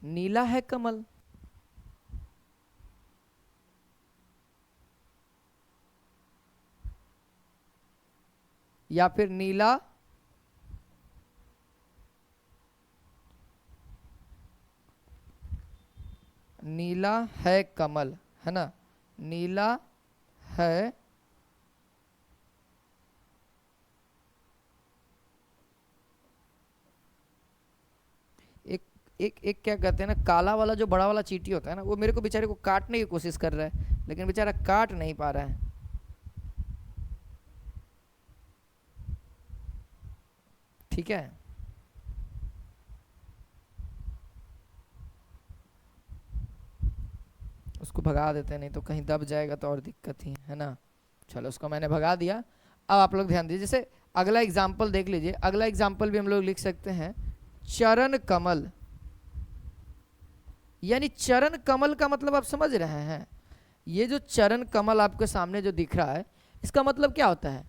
नीला है कमल, या फिर नीला नीला है कमल, है ना, नीला है एक क्या कहते हैं ना, काला वाला जो बड़ा वाला चींटी होता है ना, वो मेरे को बेचारे को काटने की कोशिश कर रहा है, लेकिन बेचारा काट नहीं पा रहा है। ठीक है, उसको भगा देते हैं, नहीं तो कहीं दब जाएगा तो और दिक्कत ही है ना। चलो उसको मैंने भगा दिया। अब आप लोग ध्यान दीजिए, जैसे अगला एग्जाम्पल देख लीजिए, अगला एग्जाम्पल भी हम लोग लिख सकते हैं चरण कमल। यानी चरण कमल का मतलब आप समझ रहे हैं, ये जो चरण कमल आपके सामने जो दिख रहा है, इसका मतलब क्या होता है,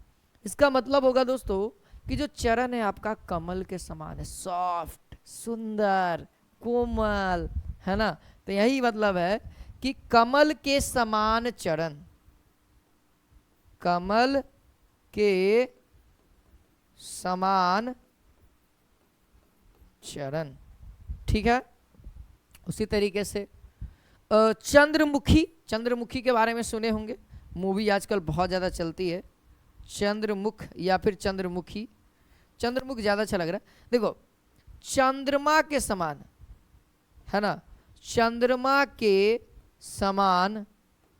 इसका मतलब होगा दोस्तों कि जो चरण है आपका कमल के समान है, सॉफ्ट, सुंदर, कोमल, है ना। तो यही मतलब है कि कमल के समान चरण, कमल के समान चरण। ठीक है, उसी तरीके से चंद्रमुखी, चंद्रमुखी के बारे में सुने होंगे, मूवी आजकल बहुत ज़्यादा चलती है, चंद्रमुख या फिर चंद्रमुखी, चंद्रमुख ज़्यादा अच्छा लग रहा है। देखो चंद्रमा के समान, है ना, चंद्रमा के समान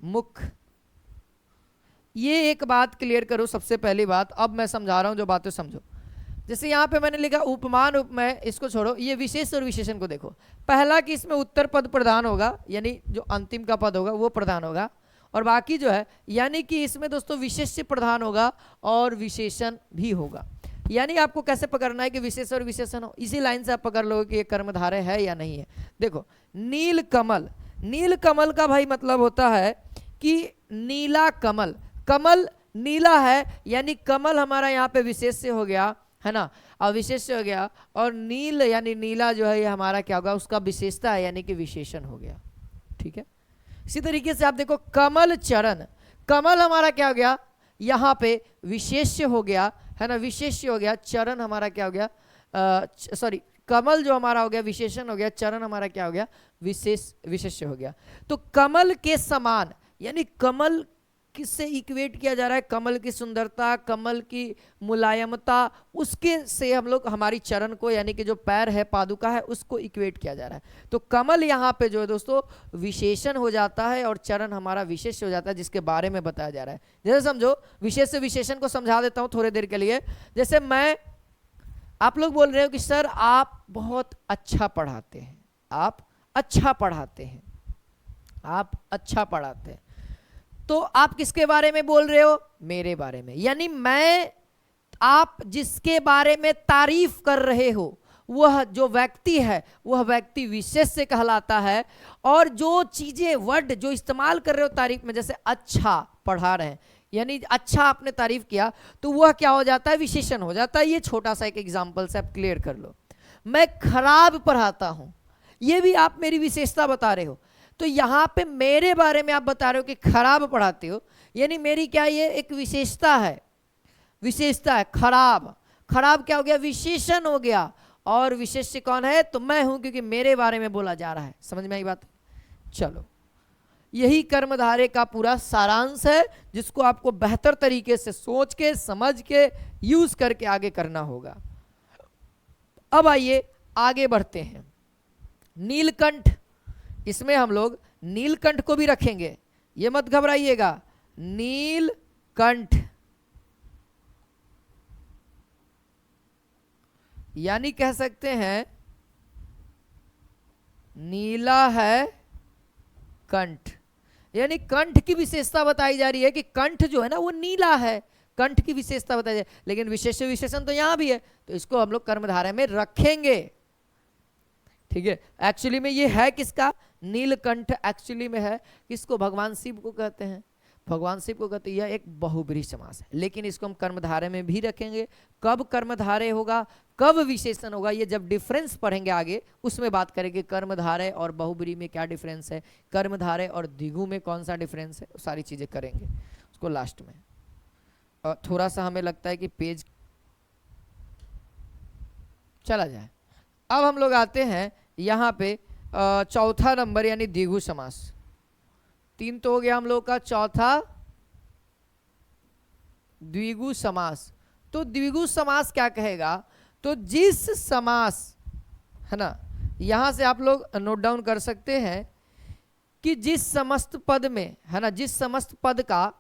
मुख। ये एक बात क्लियर करो सबसे पहली बात, अब मैं समझा रहा हूं जो बातें समझो। जैसे यहां पे मैंने लिखा उपमान उपमेय, इसको छोड़ो, ये विशेष और विशेषण को देखो। पहला कि इसमें उत्तर पद प्रधान होगा, यानी जो अंतिम का पद होगा वो प्रधान होगा, और बाकी जो है यानी कि इसमें दोस्तों विशेष्य प्रधान होगा और विशेषण भी होगा। यानी आपको कैसे पकड़ना है कि विशेष और विशेषण हो, इसी लाइन से आप पकड़ लोगे कि ये कर्मधारय है या नहीं है। देखो नील कमल, नील कमल का भाई मतलब होता है कि नीला कमल, कमल नीला है, यानी कमल हमारा यहाँ पे विशेष्य हो गया, है ना, और विशेष्य हो गया, और नील यानी नीला जो है ये हमारा क्या होगा, उसका विशेषता है, यानी कि विशेषण हो गया। ठीक है, इसी तरीके से आप देखो कमल चरण, कमल हमारा क्या हो गया, यहाँ पे विशेष्य हो गया, है ना, विशेष्य हो गया, चरण हमारा क्या हो गया, सॉरी कमल जो हमारा हो गया विशेषण हो गया, चरण हमारा क्या हो गया, विशेष्य हो गया। तो कमल के समान, यानी कमल किससे इक्वेट किया जा रहा है, कमल की सुंदरता, कमल की मुलायमता, उसके से हम लोग हमारी चरण को, यानी कि जो पैर है, पादुका है, उसको इक्वेट किया जा रहा है। तो कमल यहाँ पे जो है दोस्तों विशेषण हो जाता है और चरण हमारा विशेष हो जाता है, जिसके बारे में बताया जा रहा है। जैसे समझो, विशेष से विशेषण को समझा देता हूँ थोड़ी देर के लिए। जैसे मैं, आप लोग बोल रहे हो कि सर आप बहुत अच्छा पढ़ाते हैं, आप अच्छा पढ़ाते हैं, आप अच्छा पढ़ाते हैं, तो आप किसके बारे में बोल रहे हो, मेरे बारे में। यानी मैं, आप जिसके बारे में तारीफ कर रहे हो वह जो व्यक्ति है वह व्यक्ति विशेष से कहलाता है, और जो चीजें वर्ड जो इस्तेमाल कर रहे हो तारीफ में, जैसे अच्छा पढ़ा रहे हैं, यानी अच्छा आपने तारीफ किया, तो वह क्या हो जाता है, विशेषण हो जाता है। ये छोटा सा एक एग्जांपल से आप क्लियर कर लो। मैं खराब पढ़ाता हूं, ये भी आप मेरी विशेषता बता रहे हो, तो यहां पे मेरे बारे में आप बता रहे हो कि खराब पढ़ाते हो, यानी मेरी क्या ये एक विशेषता है, विशेषता है खराब। खराब क्या हो गया, विशेषण हो गया, और विशेष्य कौन है, तो मैं हूं, क्योंकि मेरे बारे में बोला जा रहा है। समझ में आई बात। चलो, यही कर्मधारय का पूरा सारांश है, जिसको आपको बेहतर तरीके से सोच के, समझ के, यूज करके आगे करना होगा। अब आइए आगे बढ़ते हैं। नीलकंठ, इसमें हम लोग नीलकंठ को भी रखेंगे, ये मत घबराइएगा। नीलकंठ यानी कह सकते हैं नीला है कंठ, यानी कंठ की विशेषता बताई जा रही है कि कंठ जो है ना वो नीला है, कंठ की विशेषता बताई जाए, लेकिन विशेष विशेषण तो यहां भी है, तो इसको हम लोग कर्मधारय में रखेंगे। ठीक है, एक्चुअली में ये है किसका, नीलकंठ एक्चुअली में है किसको, भगवान शिव को कहते हैं, भगवान शिव को कहते हैं। यह एक बहुब्रीहि समास है, लेकिन इसको हम कर्मधारय में भी रखेंगे। कब कर्मधारय होगा, कब विशेषण होगा, ये जब डिफरेंस पढ़ेंगे आगे उसमें बात करेंगे। कर्मधारय और बहुब्रीहि में क्या डिफरेंस है, कर्मधारय और द्विगु में कौन सा डिफरेंस है, सारी चीजें करेंगे उसको लास्ट में। थोड़ा सा हमें लगता है कि पेज चला जाए। अब हम लोग आते हैं यहाँ पे चौथा नंबर यानी द्विगु समास। 3 तो हो गया हम लोग का, चौथा द्विगु समास। तो द्विगु समास क्या कहेगा, तो जिस समास है ना, यहां से आप लोग नोट डाउन कर सकते हैं कि जिस समस्त पद में है ना, जिस समस्त पद का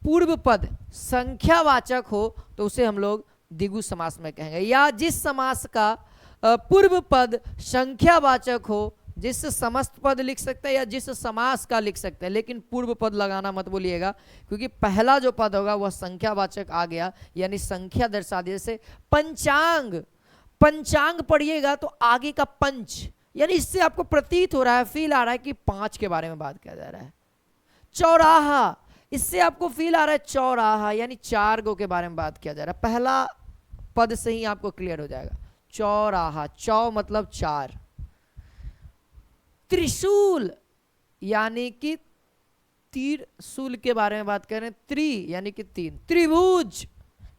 पूर्व पद संख्यावाचक हो तो उसे हम लोग द्विगु समास में कहेंगे। या जिस समास का पूर्व पद संख्यावाचक हो, जिस समस्त पद लिख सकते हैं या जिस समास का लिख सकते हैं, लेकिन पूर्व पद लगाना मत बोलिएगा, क्योंकि पहला जो पद होगा वह संख्यावाचक आ गया, यानी संख्या दर्शा दी। जैसे पंचांग, पंचांग पढ़िएगा तो आगे का पंच, यानी इससे आपको प्रतीत हो रहा है, फील आ रहा है कि 5 के बारे में बात किया जा रहा है। चौराहा, इससे आपको फील आ रहा है चौराहा, यानी 4 गो के बारे में बात किया जा रहा है। पहला पद से ही आपको क्लियर हो जाएगा, चौराहा, चौ मतलब 4। त्रिशूल यानी कि तीर शूल के बारे में बात कर रहे हैं, त्रि यानी कि 3। त्रिभुज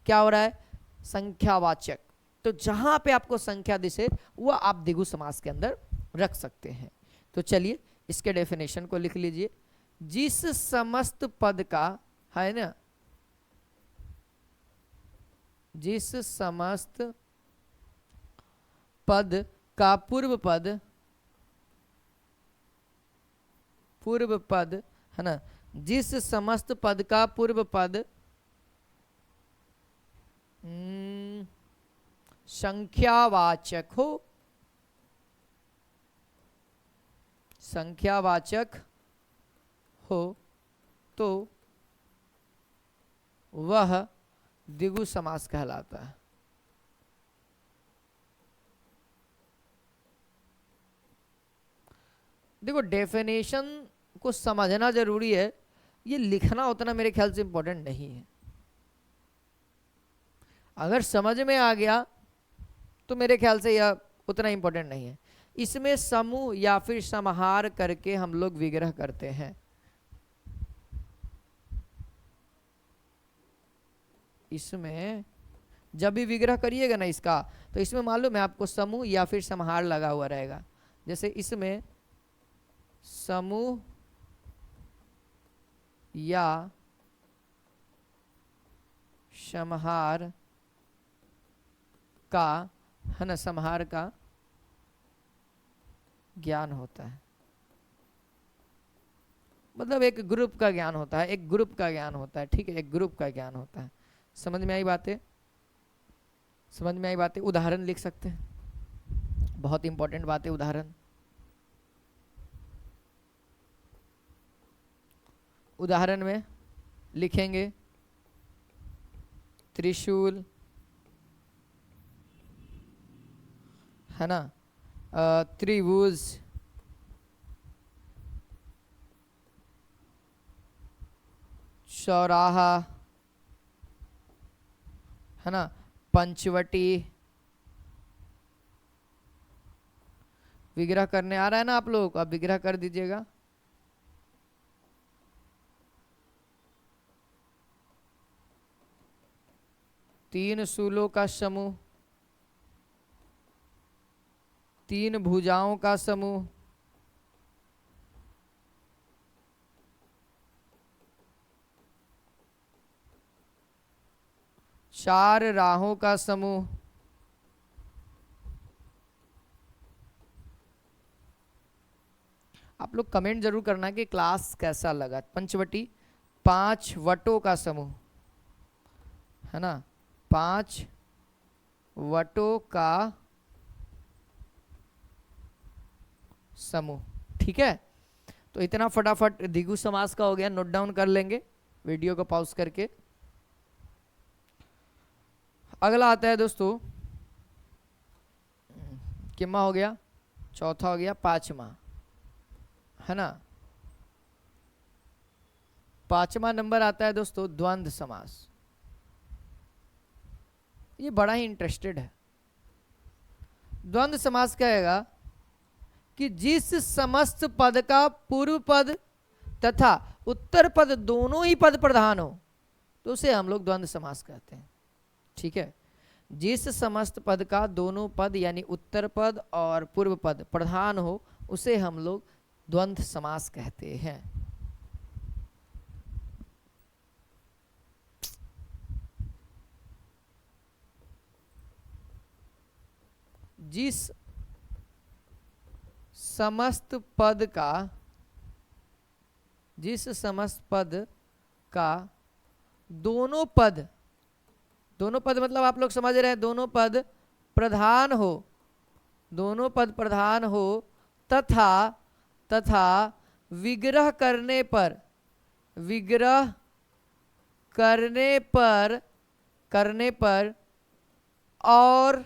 क्या हो रहा है, संख्यावाचक। तो जहां पे आपको संख्या दिसे वह आप द्विगु समास के अंदर रख सकते हैं। तो चलिए इसके डेफिनेशन को लिख लीजिए। जिस समस्त पद का है ना, जिस समस्त पद का पूर्व पद, पूर्व पद है ना, जिस समस्त पद का पूर्व पद संख्यावाचक हो, संख्यावाचक हो तो वह द्विगु समास कहलाता है। देखो डेफिनेशन को समझना जरूरी है, ये लिखना उतना मेरे ख्याल से इंपॉर्टेंट नहीं है। अगर समझ में आ गया तो मेरे ख्याल से यह उतना इंपॉर्टेंट नहीं है। इसमें समूह या फिर समाहार करके हम लोग विग्रह करते हैं। इसमें जब भी विग्रह करिएगा ना इसका, तो इसमें मालूम है आपको समूह या फिर समाहार लगा हुआ रहेगा। जैसे इसमें समूह या समाहार का है ना, समाहार का ज्ञान होता है, मतलब एक ग्रुप का ज्ञान होता है, एक ग्रुप का ज्ञान होता है। ठीक है, एक ग्रुप का ज्ञान होता है। समझ में आई बातें, समझ में आई बातें। उदाहरण लिख सकते हैं, बहुत इंपॉर्टेंट बात है उदाहरण। उदाहरण में लिखेंगे त्रिशूल है ना, त्रिभुज, चौराहा है ना, पंचवटी। विग्रह करने आ रहा है ना आप लोग, आप विग्रह कर दीजिएगा। तीन शूलों का समूह, 3 भुजाओं का समूह, 4 राहों का समूह, आप लोग कमेंट जरूर करना कि क्लास कैसा लगा। पंचवटी, 5 वटों का समूह है ना, 5 वटों का समूह। ठीक है, तो इतना फटाफट द्विगु समास का हो गया, नोट डाउन कर लेंगे वीडियो को पॉज करके। अगला आता है दोस्तों, किम्मा हो गया, चौथा हो गया पांचवा, है ना। पांचवा नंबर आता है दोस्तों द्वंद्व समास। ये बड़ा ही इंटरेस्टेड है। द्वंद्व समास कहेगा कि जिस समस्त पद का पूर्व पद तथा उत्तर पद दोनों ही पद प्रधान हो तो उसे हम लोग द्वंद्व समास कहते हैं। ठीक है, जिस समस्त पद का दोनों पद यानी उत्तर पद और पूर्व पद प्रधान हो उसे हम लोग द्वंद्व समास कहते हैं। जिस समस्त पद का दोनों पद मतलब आप लोग समझ रहे हैं, दोनों पद प्रधान हो तथा विग्रह करने पर और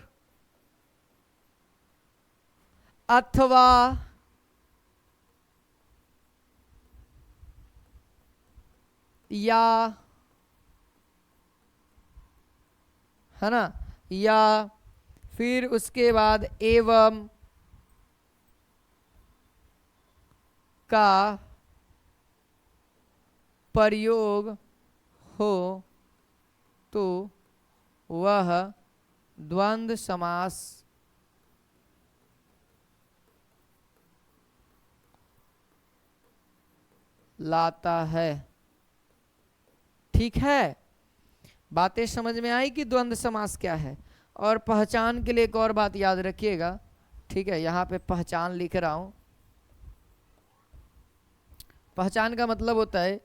अथवा या, है ना, या फिर उसके बाद एवं का प्रयोग हो तो वह द्वंद्व समास लाता है। ठीक है, बातें समझ में आई कि द्वंद्व समास क्या है। और पहचान के लिए एक और बात याद रखिएगा। ठीक है, यहां पे पहचान लिख रहा हूं। पहचान का मतलब होता है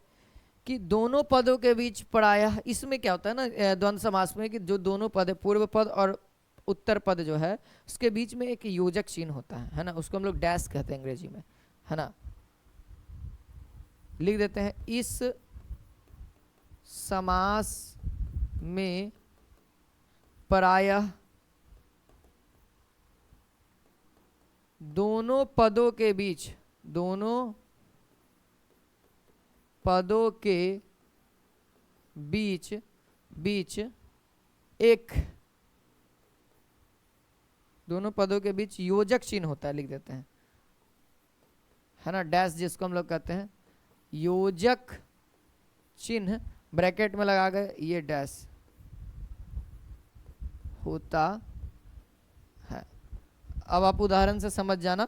कि दोनों पदों के बीच प्रायः, इसमें क्या होता है ना द्वंद्व समास में, कि जो दोनों पद है, पूर्व पद और उत्तर पद जो है, उसके बीच में एक योजक चिन्ह होता है ना, उसको हम लोग डैश कहते हैं अंग्रेजी में, है ना। लिख देते हैं, इस समास में प्रायः दोनों पदों के बीच योजक चिन्ह होता है। लिख देते हैं, है ना, डैश जिसको हम लोग कहते हैं योजक चिन्ह, ब्रैकेट में लगा कर ये डैश होता है। अब आप उदाहरण से समझ जाना।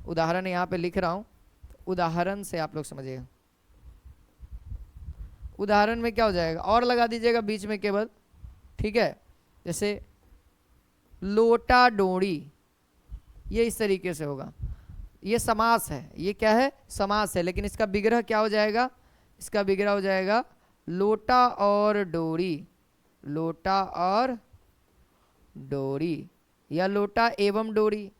उदाहरण यहां पे लिख रहा हूं, उदाहरण से आप लोग समझिएगा। उदाहरण में क्या हो जाएगा, और लगा दीजिएगा बीच में केवल। ठीक है, जैसे लोटा डोरी, ये इस तरीके से होगा। ये समास है, ये क्या है, समास है, लेकिन इसका विग्रह क्या हो जाएगा, इसका विग्रह हो जाएगा लोटा और डोरी, लोटा और डोरी, या लोटा एवं डोरी,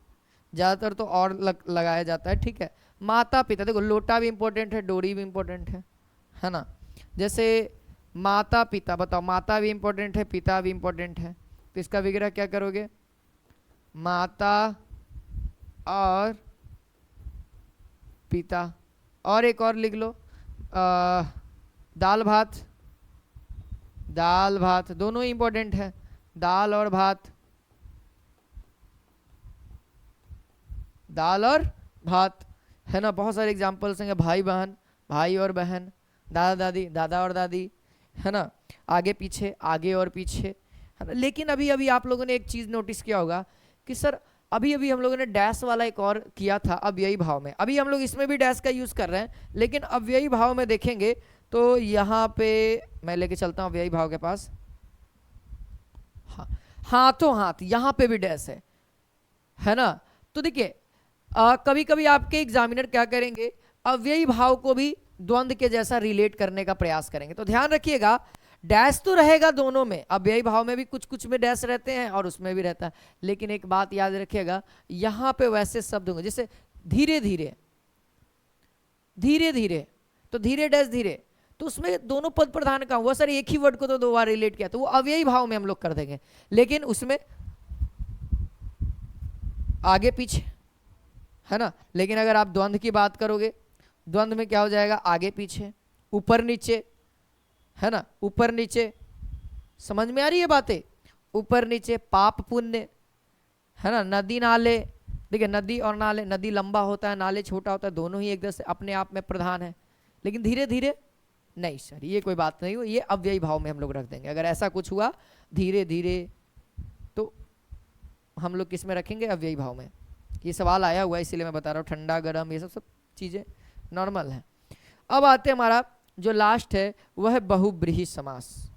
ज़्यादातर तो और लगाया जाता है। ठीक है, माता पिता, देखो लोटा भी इंपॉर्टेंट है, डोरी भी इंपॉर्टेंट है ना। जैसे माता पिता, बताओ, माता भी इंपॉर्टेंट है, पिता भी इंपॉर्टेंट है, तो इसका विग्रह क्या करोगे, माता और पिता। और एक और लिख लो, दाल भात, दोनों ही इंपॉर्टेंट है, दाल और भात, है ना। बहुत सारे एग्जाम्पल्स हैं, भाई बहन, भाई और बहन, दादा दादी, दादा और दादी, है ना, आगे पीछे, आगे और पीछे, है ना। लेकिन अभी आप लोगों ने एक चीज नोटिस किया होगा कि सर अभी हम लोगों ने डैश वाला एक और किया था अव्ययी भाव में। अभी हम लोग इसमें भी डैश का यूज कर रहे हैं, लेकिन अव्ययी भाव में देखेंगे तो यहाँ पे मैं लेके चलता हूँ अव्ययी भाव के पास। हाँ, हाथों हाथ, यहाँ पे भी डैश है ना। तो देखिए कभी कभी आपके एग्जामिनर क्या करेंगे, अव्ययी भाव को भी द्वंद्व के जैसा रिलेट करने का प्रयास करेंगे। तो ध्यान रखिएगा, डैश तो रहेगा दोनों में, अव्ययी भाव में भी कुछ कुछ में डैश रहते हैं और उसमें भी रहता है, लेकिन एक बात याद रखिएगा, यहां पे वैसे शब्द होंगे जैसे धीरे धीरे, तो धीरे डैश धीरे, तो उसमें दोनों पद प्रधान का हुआ सर, एक ही वर्ड को तो दो बार रिलेट किया, तो वो अव्ययी भाव में हम लोग कर देंगे। लेकिन उसमें आगे पीछे है ना। लेकिन अगर आप द्वंद्व की बात करोगे, द्वंद्व में क्या हो जाएगा, आगे पीछे, ऊपर नीचे, है ना, ऊपर नीचे। समझ में आ रही है बातें, ऊपर नीचे, पाप पुण्य, है ना, नदी नाले। देखिए नदी और नाले, नदी लंबा होता है, नाले छोटा होता है, दोनों ही एक जैसे अपने आप में प्रधान है। लेकिन धीरे धीरे नहीं सर, ये कोई बात नहीं हो, ये अव्ययी भाव में हम लोग रख देंगे। अगर ऐसा कुछ हुआ धीरे धीरे, तो हम लोग किस में रखेंगे, अव्ययी भाव में। ये सवाल आया हुआ है इसीलिए मैं बता रहा हूँ, ठंडा गर्म ये सब सब चीजें नॉर्मल है। अब आते हमारा जो लास्ट है वह है बहुब्रीहि समास,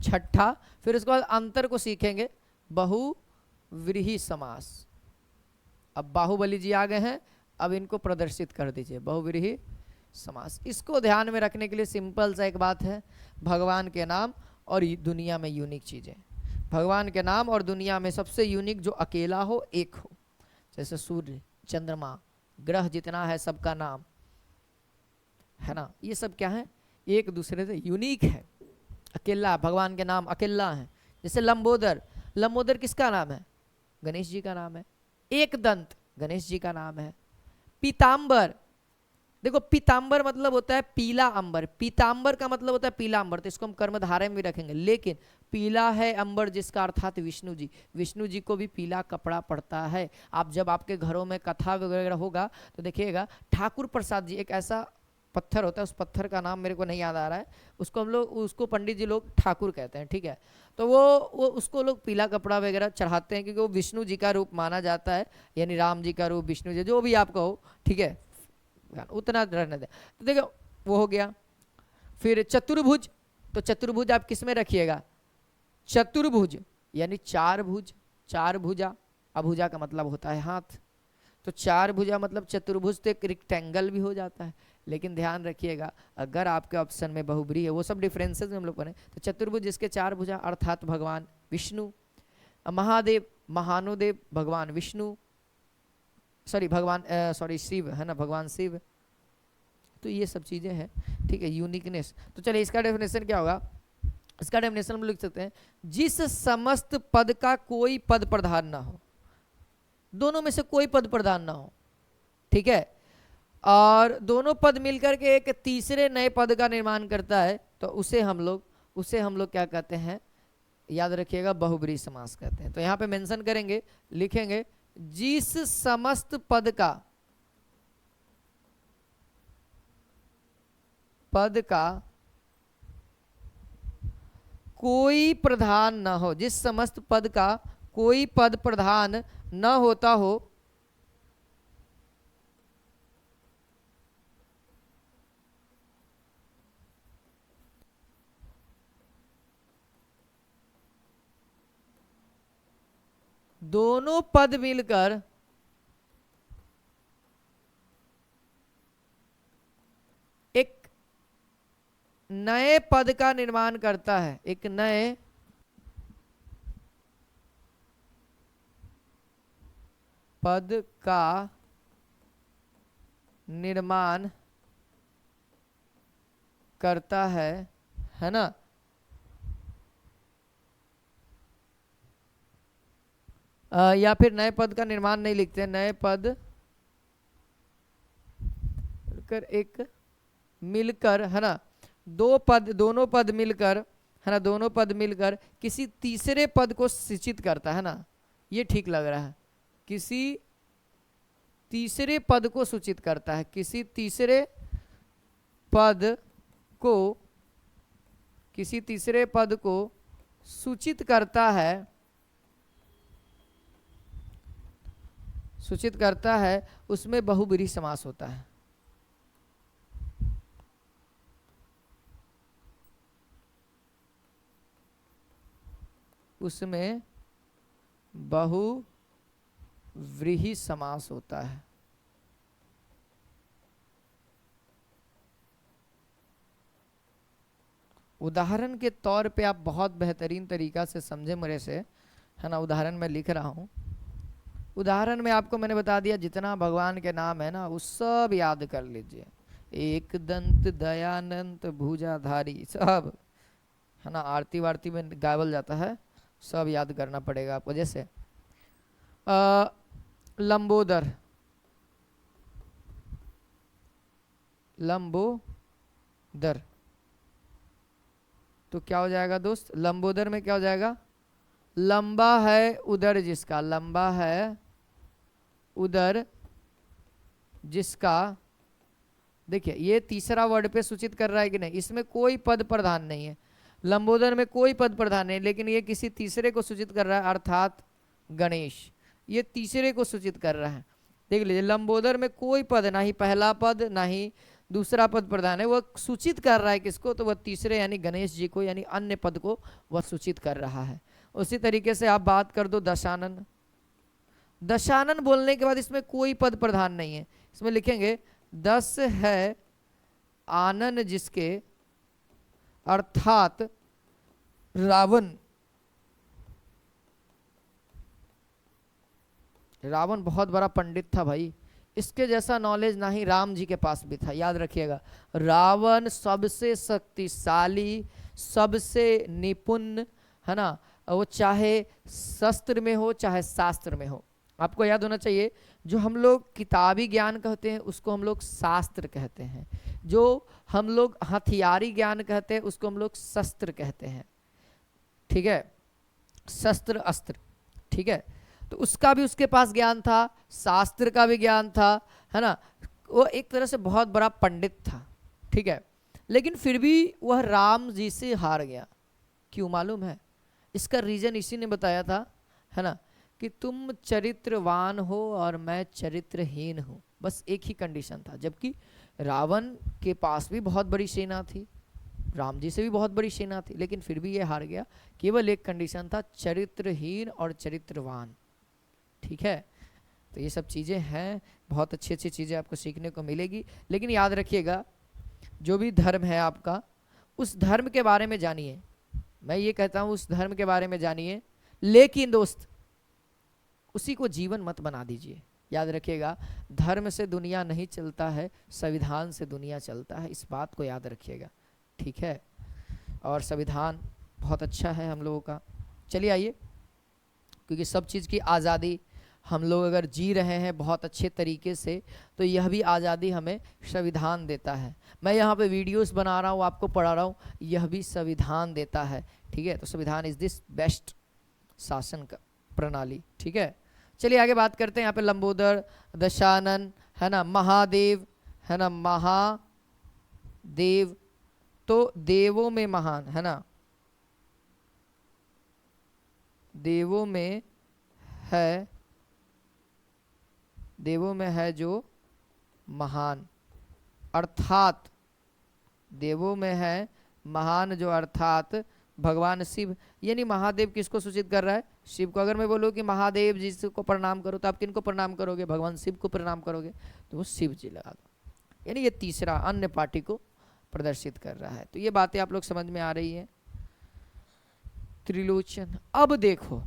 छठा। फिर उसके बाद अंतर को सीखेंगे, बहुव्रीहि समास। अब बाहुबली जी आ गए हैं, अब इनको प्रदर्शित कर दीजिए, बहुव्रीहि समास। इसको ध्यान में रखने के लिए सिंपल सा एक बात है, भगवान के नाम और दुनिया में यूनिक चीजें। भगवान के नाम और दुनिया में सबसे यूनिक जो अकेला हो, एक हो, जैसे सूर्य, चंद्रमा, ग्रह जितना है सबका नाम, है ना, ये सब क्या है, एक दूसरे से यूनिक है, अकेला। भगवान के नाम अकेला है। जैसे लंबोदर, लंबोदर किसका नाम है, गणेश जी का नाम है। एक दंत गणेश जी का नाम है। पीतांबर, देखो पीतांबर मतलब होता है पीला अंबर, पीतांबर का मतलब होता है पीला अंबर, तो इसको हम कर्मधारय में भी रखेंगे। लेकिन पीला है अंबर जिसका अर्थात विष्णु जी, विष्णु जी को भी पीला कपड़ा पड़ता है। आप जब आपके घरों में कथा वगैरह होगा तो देखिएगा, ठाकुर प्रसाद जी एक ऐसा पत्थर होता है, उस पत्थर का नाम मेरे को नहीं याद आ रहा है, उसको हम लोग, उसको पंडित जी लोग ठाकुर कहते हैं, ठीक है। तो वो उसको लोग पीला कपड़ा वगैरह चढ़ाते हैं, क्योंकि वो विष्णु जी का रूप माना जाता है, यानी राम जी का रूप, विष्णु जी, जो भी आप कहो, ठीक है, उतना रहने दे। तो देखो वो हो गया। फिर चतुर्भुज, तो चतुर्भुज आप किस में रखिएगा, चतुर्भुज यानी चार भुज, चार भुजा, अभुजा का मतलब होता है हाथ, तो चार भुजा मतलब चतुर्भुज, तो एक रेक्टेंगल भी हो जाता है। लेकिन ध्यान रखिएगा, अगर आपके ऑप्शन में बहुब्री है, वो सब डिफरेंसेस में हम लोग पढ़े, तो चतुर्भुज जिसके चार भुजा अर्थात भगवान विष्णु। महादेव, महानुदेव भगवान विष्णु, सॉरी भगवान सॉरी शिव, है ना, भगवान शिव। तो ये सब चीजें हैं, ठीक है, यूनिकनेस। तो चलिए इसका डेफिनेशन क्या होगा, इसका डेफिनेशन हम लिख सकते हैं, जिस समस्त पद का कोई पद प्रधान ना हो, दोनों में से कोई पद प्रधान ना हो, ठीक है, और दोनों पद मिलकर के एक तीसरे नए पद का निर्माण करता है, तो उसे हम लोग क्या कहते हैं, याद रखिएगा, बहुब्रीहि समास कहते हैं। तो यहां पे मेंशन करेंगे, लिखेंगे, जिस समस्त पद का कोई प्रधान न हो, जिस समस्त पद का कोई पद प्रधान न होता हो, दोनों पद मिलकर एक नए पद का निर्माण करता है, एक नए पद का निर्माण करता है ना। या फिर नए पद का निर्माण नहीं लिखते, नए पद कर एक मिलकर, है ना, दोनों पद मिलकर, है ना, दोनों पद मिलकर किसी तीसरे पद को सूचित करता है ना, ये ठीक लग रहा है, किसी तीसरे पद को सूचित करता है, किसी तीसरे पद को सूचित करता है, उसमें बहुब्रीहि समास होता है। उसमें बहुव्रीहि समास होता है। उदाहरण के तौर पे आप बहुत बेहतरीन तरीका से समझे मेरे से, है ना, उदाहरण मैं लिख रहा हूं। उदाहरण में आपको मैंने बता दिया, जितना भगवान के नाम है ना वो सब याद कर लीजिए, एक दंत दयानंत भुजाधारी, सब है ना, आरती वारती में गावल जाता है, सब याद करना पड़ेगा आपको। जैसे लंबोदर, लंबोदर, तो क्या हो जाएगा दोस्त, लंबोदर में क्या हो जाएगा, लंबा है उदर जिसका, लंबा है उदर जिसका। देखिए ये तीसरा वर्ड पे सूचित कर रहा है कि नहीं, इसमें कोई पद प्रधान नहीं है, लंबोदर में कोई पद प्रधान नहीं, लेकिन ये किसी तीसरे को सूचित कर रहा है, अर्थात गणेश, ये तीसरे को सूचित कर रहा है। देख लीजिए लंबोदर में कोई पद, ना ही पहला पद ना ही दूसरा पद प्रधान है, वह सूचित कर रहा है किसको, तो वह तीसरे यानी गणेश जी को, यानी अन्य पद को वह सूचित कर रहा है। उसी तरीके से आप बात कर दो दशानन, दशानन बोलने के बाद इसमें कोई पद प्रधान नहीं है, इसमें लिखेंगे 10 है आनन जिसके, अर्थात रावण, रावण बहुत बड़ा पंडित था भाई, इसके जैसा नॉलेज ना ही राम जी के पास भी था, याद रखिएगा। रावण सबसे शक्तिशाली, सबसे निपुण, है ना, वो चाहे शस्त्र में हो चाहे शास्त्र में हो। आपको याद होना चाहिए, जो हम लोग किताबी ज्ञान कहते हैं उसको हम लोग शास्त्र कहते हैं, जो हम लोग हथियारी ज्ञान कहते हैं उसको हम लोग शस्त्र कहते हैं, ठीक है, शस्त्र अस्त्र, ठीक है। तो उसका भी उसके पास ज्ञान था, शास्त्र का भी ज्ञान था, है ना, वो एक तरह से बहुत बड़ा पंडित था, ठीक है, लेकिन फिर भी वह राम जी से हार गया। क्यों मालूम है, इसका रीजन इसी ने बताया था, है ना, कि तुम चरित्रवान हो और मैं चरित्रहीन हूँ, बस एक ही कंडीशन था। जबकि रावण के पास भी बहुत बड़ी सेना थी, राम जी से भी बहुत बड़ी सेना थी, लेकिन फिर भी ये हार गया, केवल एक कंडीशन था, चरित्रहीन और चरित्रवान, ठीक है। तो ये सब चीज़ें हैं, बहुत अच्छी अच्छी चीज़ें आपको सीखने को मिलेगी, लेकिन याद रखिएगा जो भी धर्म है आपका, उस धर्म के बारे में जानिए, मैं ये कहता हूँ उस धर्म के बारे में जानिए, लेकिन दोस्त उसी को जीवन मत बना दीजिए। याद रखिएगा धर्म से दुनिया नहीं चलता है, संविधान से दुनिया चलता है, इस बात को याद रखिएगा, ठीक है। और संविधान बहुत अच्छा है हम लोगों का। चलिए आइए, क्योंकि सब चीज़ की आज़ादी हम लोग अगर जी रहे हैं बहुत अच्छे तरीके से, तो यह भी आज़ादी हमें संविधान देता है। मैं यहाँ पे वीडियोस बना रहा हूँ, आपको पढ़ा रहा हूँ, यह भी संविधान देता है, ठीक है। तो संविधान इज़ दिस बेस्ट शासन का प्रणाली, ठीक है। चलिए आगे बात करते हैं। यहाँ पे लंबोदर, दशानन, है ना, महादेव, है ना, महादेव, तो देवों में महान, है ना, देवों में है, देवों में है जो महान, अर्थात देवों में है महान जो, अर्थात भगवान शिव, यानी महादेव किसको सूचित कर रहा है, शिव को। अगर मैं बोलूँ कि महादेव जी को प्रणाम करो, तो आप किनको प्रणाम करोगे, भगवान शिव को प्रणाम करोगे, तो वो शिव जी लगा दो, यानी ये तीसरा अन्य पार्टी को प्रदर्शित कर रहा है। तो ये बातें आप लोग समझ में आ रही है। त्रिलोचन, अब देखो,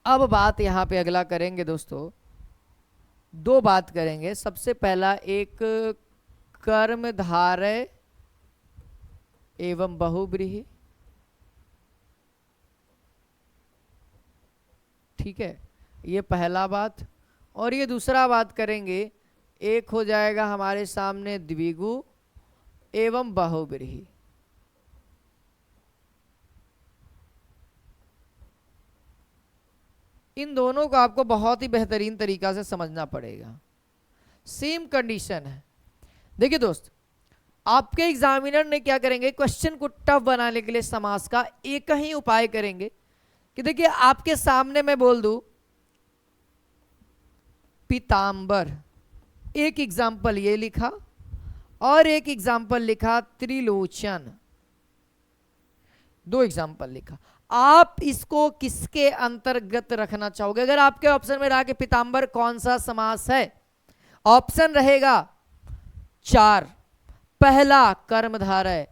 अब बात यहाँ पे अगला करेंगे दोस्तों, दो बात करेंगे। सबसे पहला एक कर्मधारय एवं बहुव्रीहि, ठीक है, ये पहला बात। और ये दूसरा बात करेंगे, एक हो जाएगा हमारे सामने द्विगु एवं बहुव्रीहि। इन दोनों को आपको बहुत ही बेहतरीन तरीका से समझना पड़ेगा। सेम कंडीशन है। देखिए दोस्त, आपके एग्जामिनर ने क्या करेंगे, क्वेश्चन को टफ बनाने के लिए समास का एक ही उपाय करेंगे कि देखिए आपके सामने मैं बोल दूं पीतांबर, एक एग्जाम्पल ये लिखा और एक एग्जाम्पल लिखा त्रिलोचन, दो एग्जाम्पल लिखा। आप इसको किसके अंतर्गत रखना चाहोगे? अगर आपके ऑप्शन में रहा कि पीतांबर कौन सा समास है, ऑप्शन रहेगा 4। पहला कर्मधारय,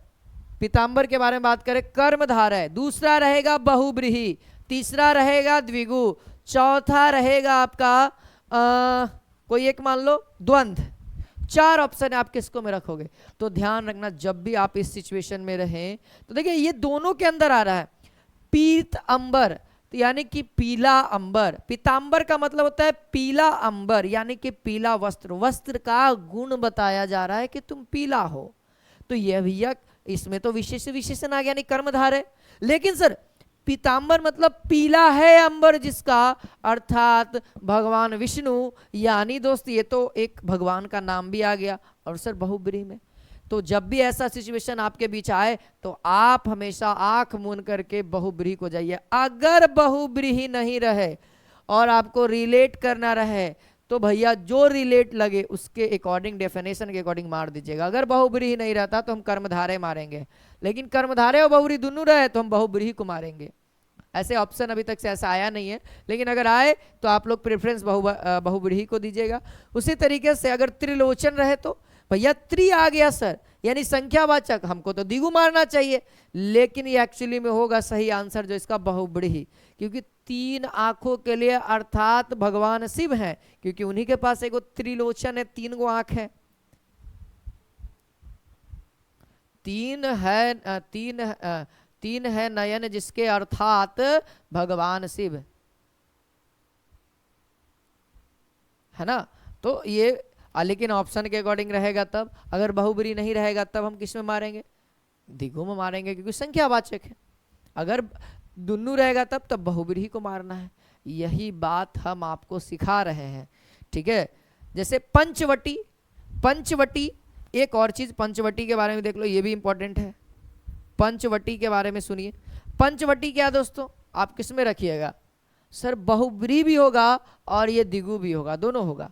पीतांबर के बारे में बात करें कर्मधारय, दूसरा रहेगा बहुव्रीहि, तीसरा रहेगा द्विगु, चौथा रहेगा आपका कोई एक मान लो द्वंद्व। 4 ऑप्शन है, आप किसको में रखोगे? तो ध्यान रखना जब भी आप इस सिचुएशन में रहें तो देखिए ये दोनों के अंदर आ रहा है पीत अंबर, तो यानी कि पीला अंबर। पीतांबर का मतलब होता है पीला अंबर, यानी कि पीला वस्त्र, वस्त्र का गुण बताया जा रहा है कि तुम पीला हो। तो यह भैया इसमें तो विशेष विशेषण आ गया, यानी कर्मधार है। लेकिन सर पीतांबर मतलब पीला है अंबर जिसका, अर्थात भगवान विष्णु, यानी दोस्त ये तो एक भगवान का नाम भी आ गया और सर बहुब्रीहि में। तो जब भी ऐसा सिचुएशन आपके बीच आए तो आप हमेशा आंख मूंद करके बहुब्रीहि को जाइए। अगर बहुब्रीहि नहीं रहे और आपको रिलेट करना रहे तो भैया जो रिलेट लगे उसके अकॉर्डिंग, डेफिनेशन के अकॉर्डिंग मार दीजिएगा। अगर बहुब्रीहि नहीं रहता तो हम कर्मधारय मारेंगे, लेकिन कर्मधारय और बहुब्रीहि दोनों रहे तो हम बहुब्रीहि को मारेंगे। ऐसे ऑप्शन अभी तक से ऐसा आया नहीं है, लेकिन अगर आए तो आप लोग प्रेफरेंस बहुब्रीहि को दीजिएगा। उसी तरीके से अगर त्रिलोचन रहे तो भैया त्रि आ गया सर, यानी संख्यावाचक, हमको तो द्विगु मारना चाहिए, लेकिन ये एक्चुअली में होगा सही आंसर जो इसका बहुब्रीहि, क्योंकि 3 आंखों के लिए अर्थात भगवान शिव हैं, क्योंकि उन्हीं के पास एक त्रिलोचन है, 3 गो आंख है, 3 है नयन जिसके, अर्थात भगवान शिव है ना। तो ये लेकिन ऑप्शन के अकॉर्डिंग रहेगा तब, अगर बहुब्रीहि नहीं रहेगा तब हम किस में मारेंगे? द्विगु में मारेंगे, क्योंकि संख्यावाचक है। अगर दुन्नु रहेगा तब बहुब्रीहि को मारना है। यही बात हम आपको सिखा रहे हैं, ठीक है। जैसे पंचवटी, पंचवटी एक और चीज, पंचवटी के बारे में देख लो, ये भी इंपॉर्टेंट है। पंचवटी के बारे में सुनिए। पंचवटी क्या दोस्तों, आप किस में रखिएगा? सर बहुब्रीहि भी होगा और ये द्विगु भी होगा, दोनों होगा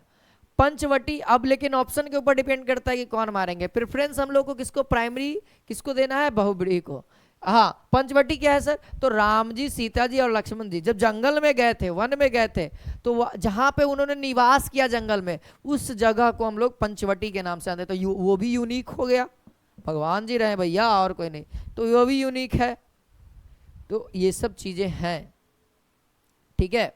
पंचवटी। अब लेकिन ऑप्शन के ऊपर डिपेंड करता है कि कौन मारेंगे। प्रेफरेंस हम लोग को किसको, प्राइमरी किसको देना है? बहुब्रीहि को। हाँ, पंचवटी क्या है सर? तो राम जी, सीता जी और लक्ष्मण जी जब जंगल में गए थे, वन में गए थे, तो जहां पे उन्होंने निवास किया जंगल में, उस जगह को हम लोग पंचवटी के नाम से आते। तो वो भी यूनिक हो गया, भगवान जी रहे भैया और कोई नहीं, तो वो भी यूनिक है। तो ये सब चीजें हैं, ठीक है।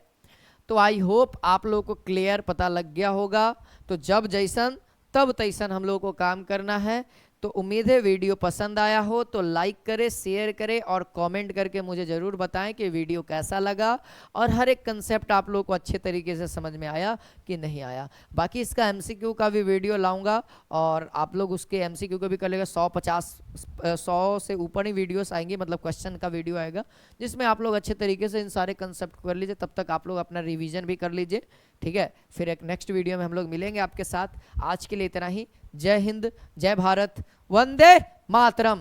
तो आई होप आप लोगों को क्लियर पता लग गया होगा। तो जब जैसन तब तैसन हम लोगों को काम करना है। तो उम्मीद है वीडियो पसंद आया हो तो लाइक करें, शेयर करें और कमेंट करके मुझे ज़रूर बताएं कि वीडियो कैसा लगा और हर एक कंसेप्ट आप लोगों को अच्छे तरीके से समझ में आया कि नहीं आया। बाकी इसका एमसीक्यू का भी वीडियो लाऊंगा और आप लोग उसके एमसीक्यू को भी कर लेगा। 100 से ऊपर ही वीडियोस आएंगी, मतलब क्वेश्चन का वीडियो आएगा जिसमें आप लोग अच्छे तरीके से इन सारे कंसेप्ट को कर लीजिए। तब तक आप लोग अपना रिवीजन भी कर लीजिए, ठीक है। फिर एक नेक्स्ट वीडियो में हम लोग मिलेंगे आपके साथ। आज के लिए इतना ही। जय हिंद, जय भारत, वंदे मातरम।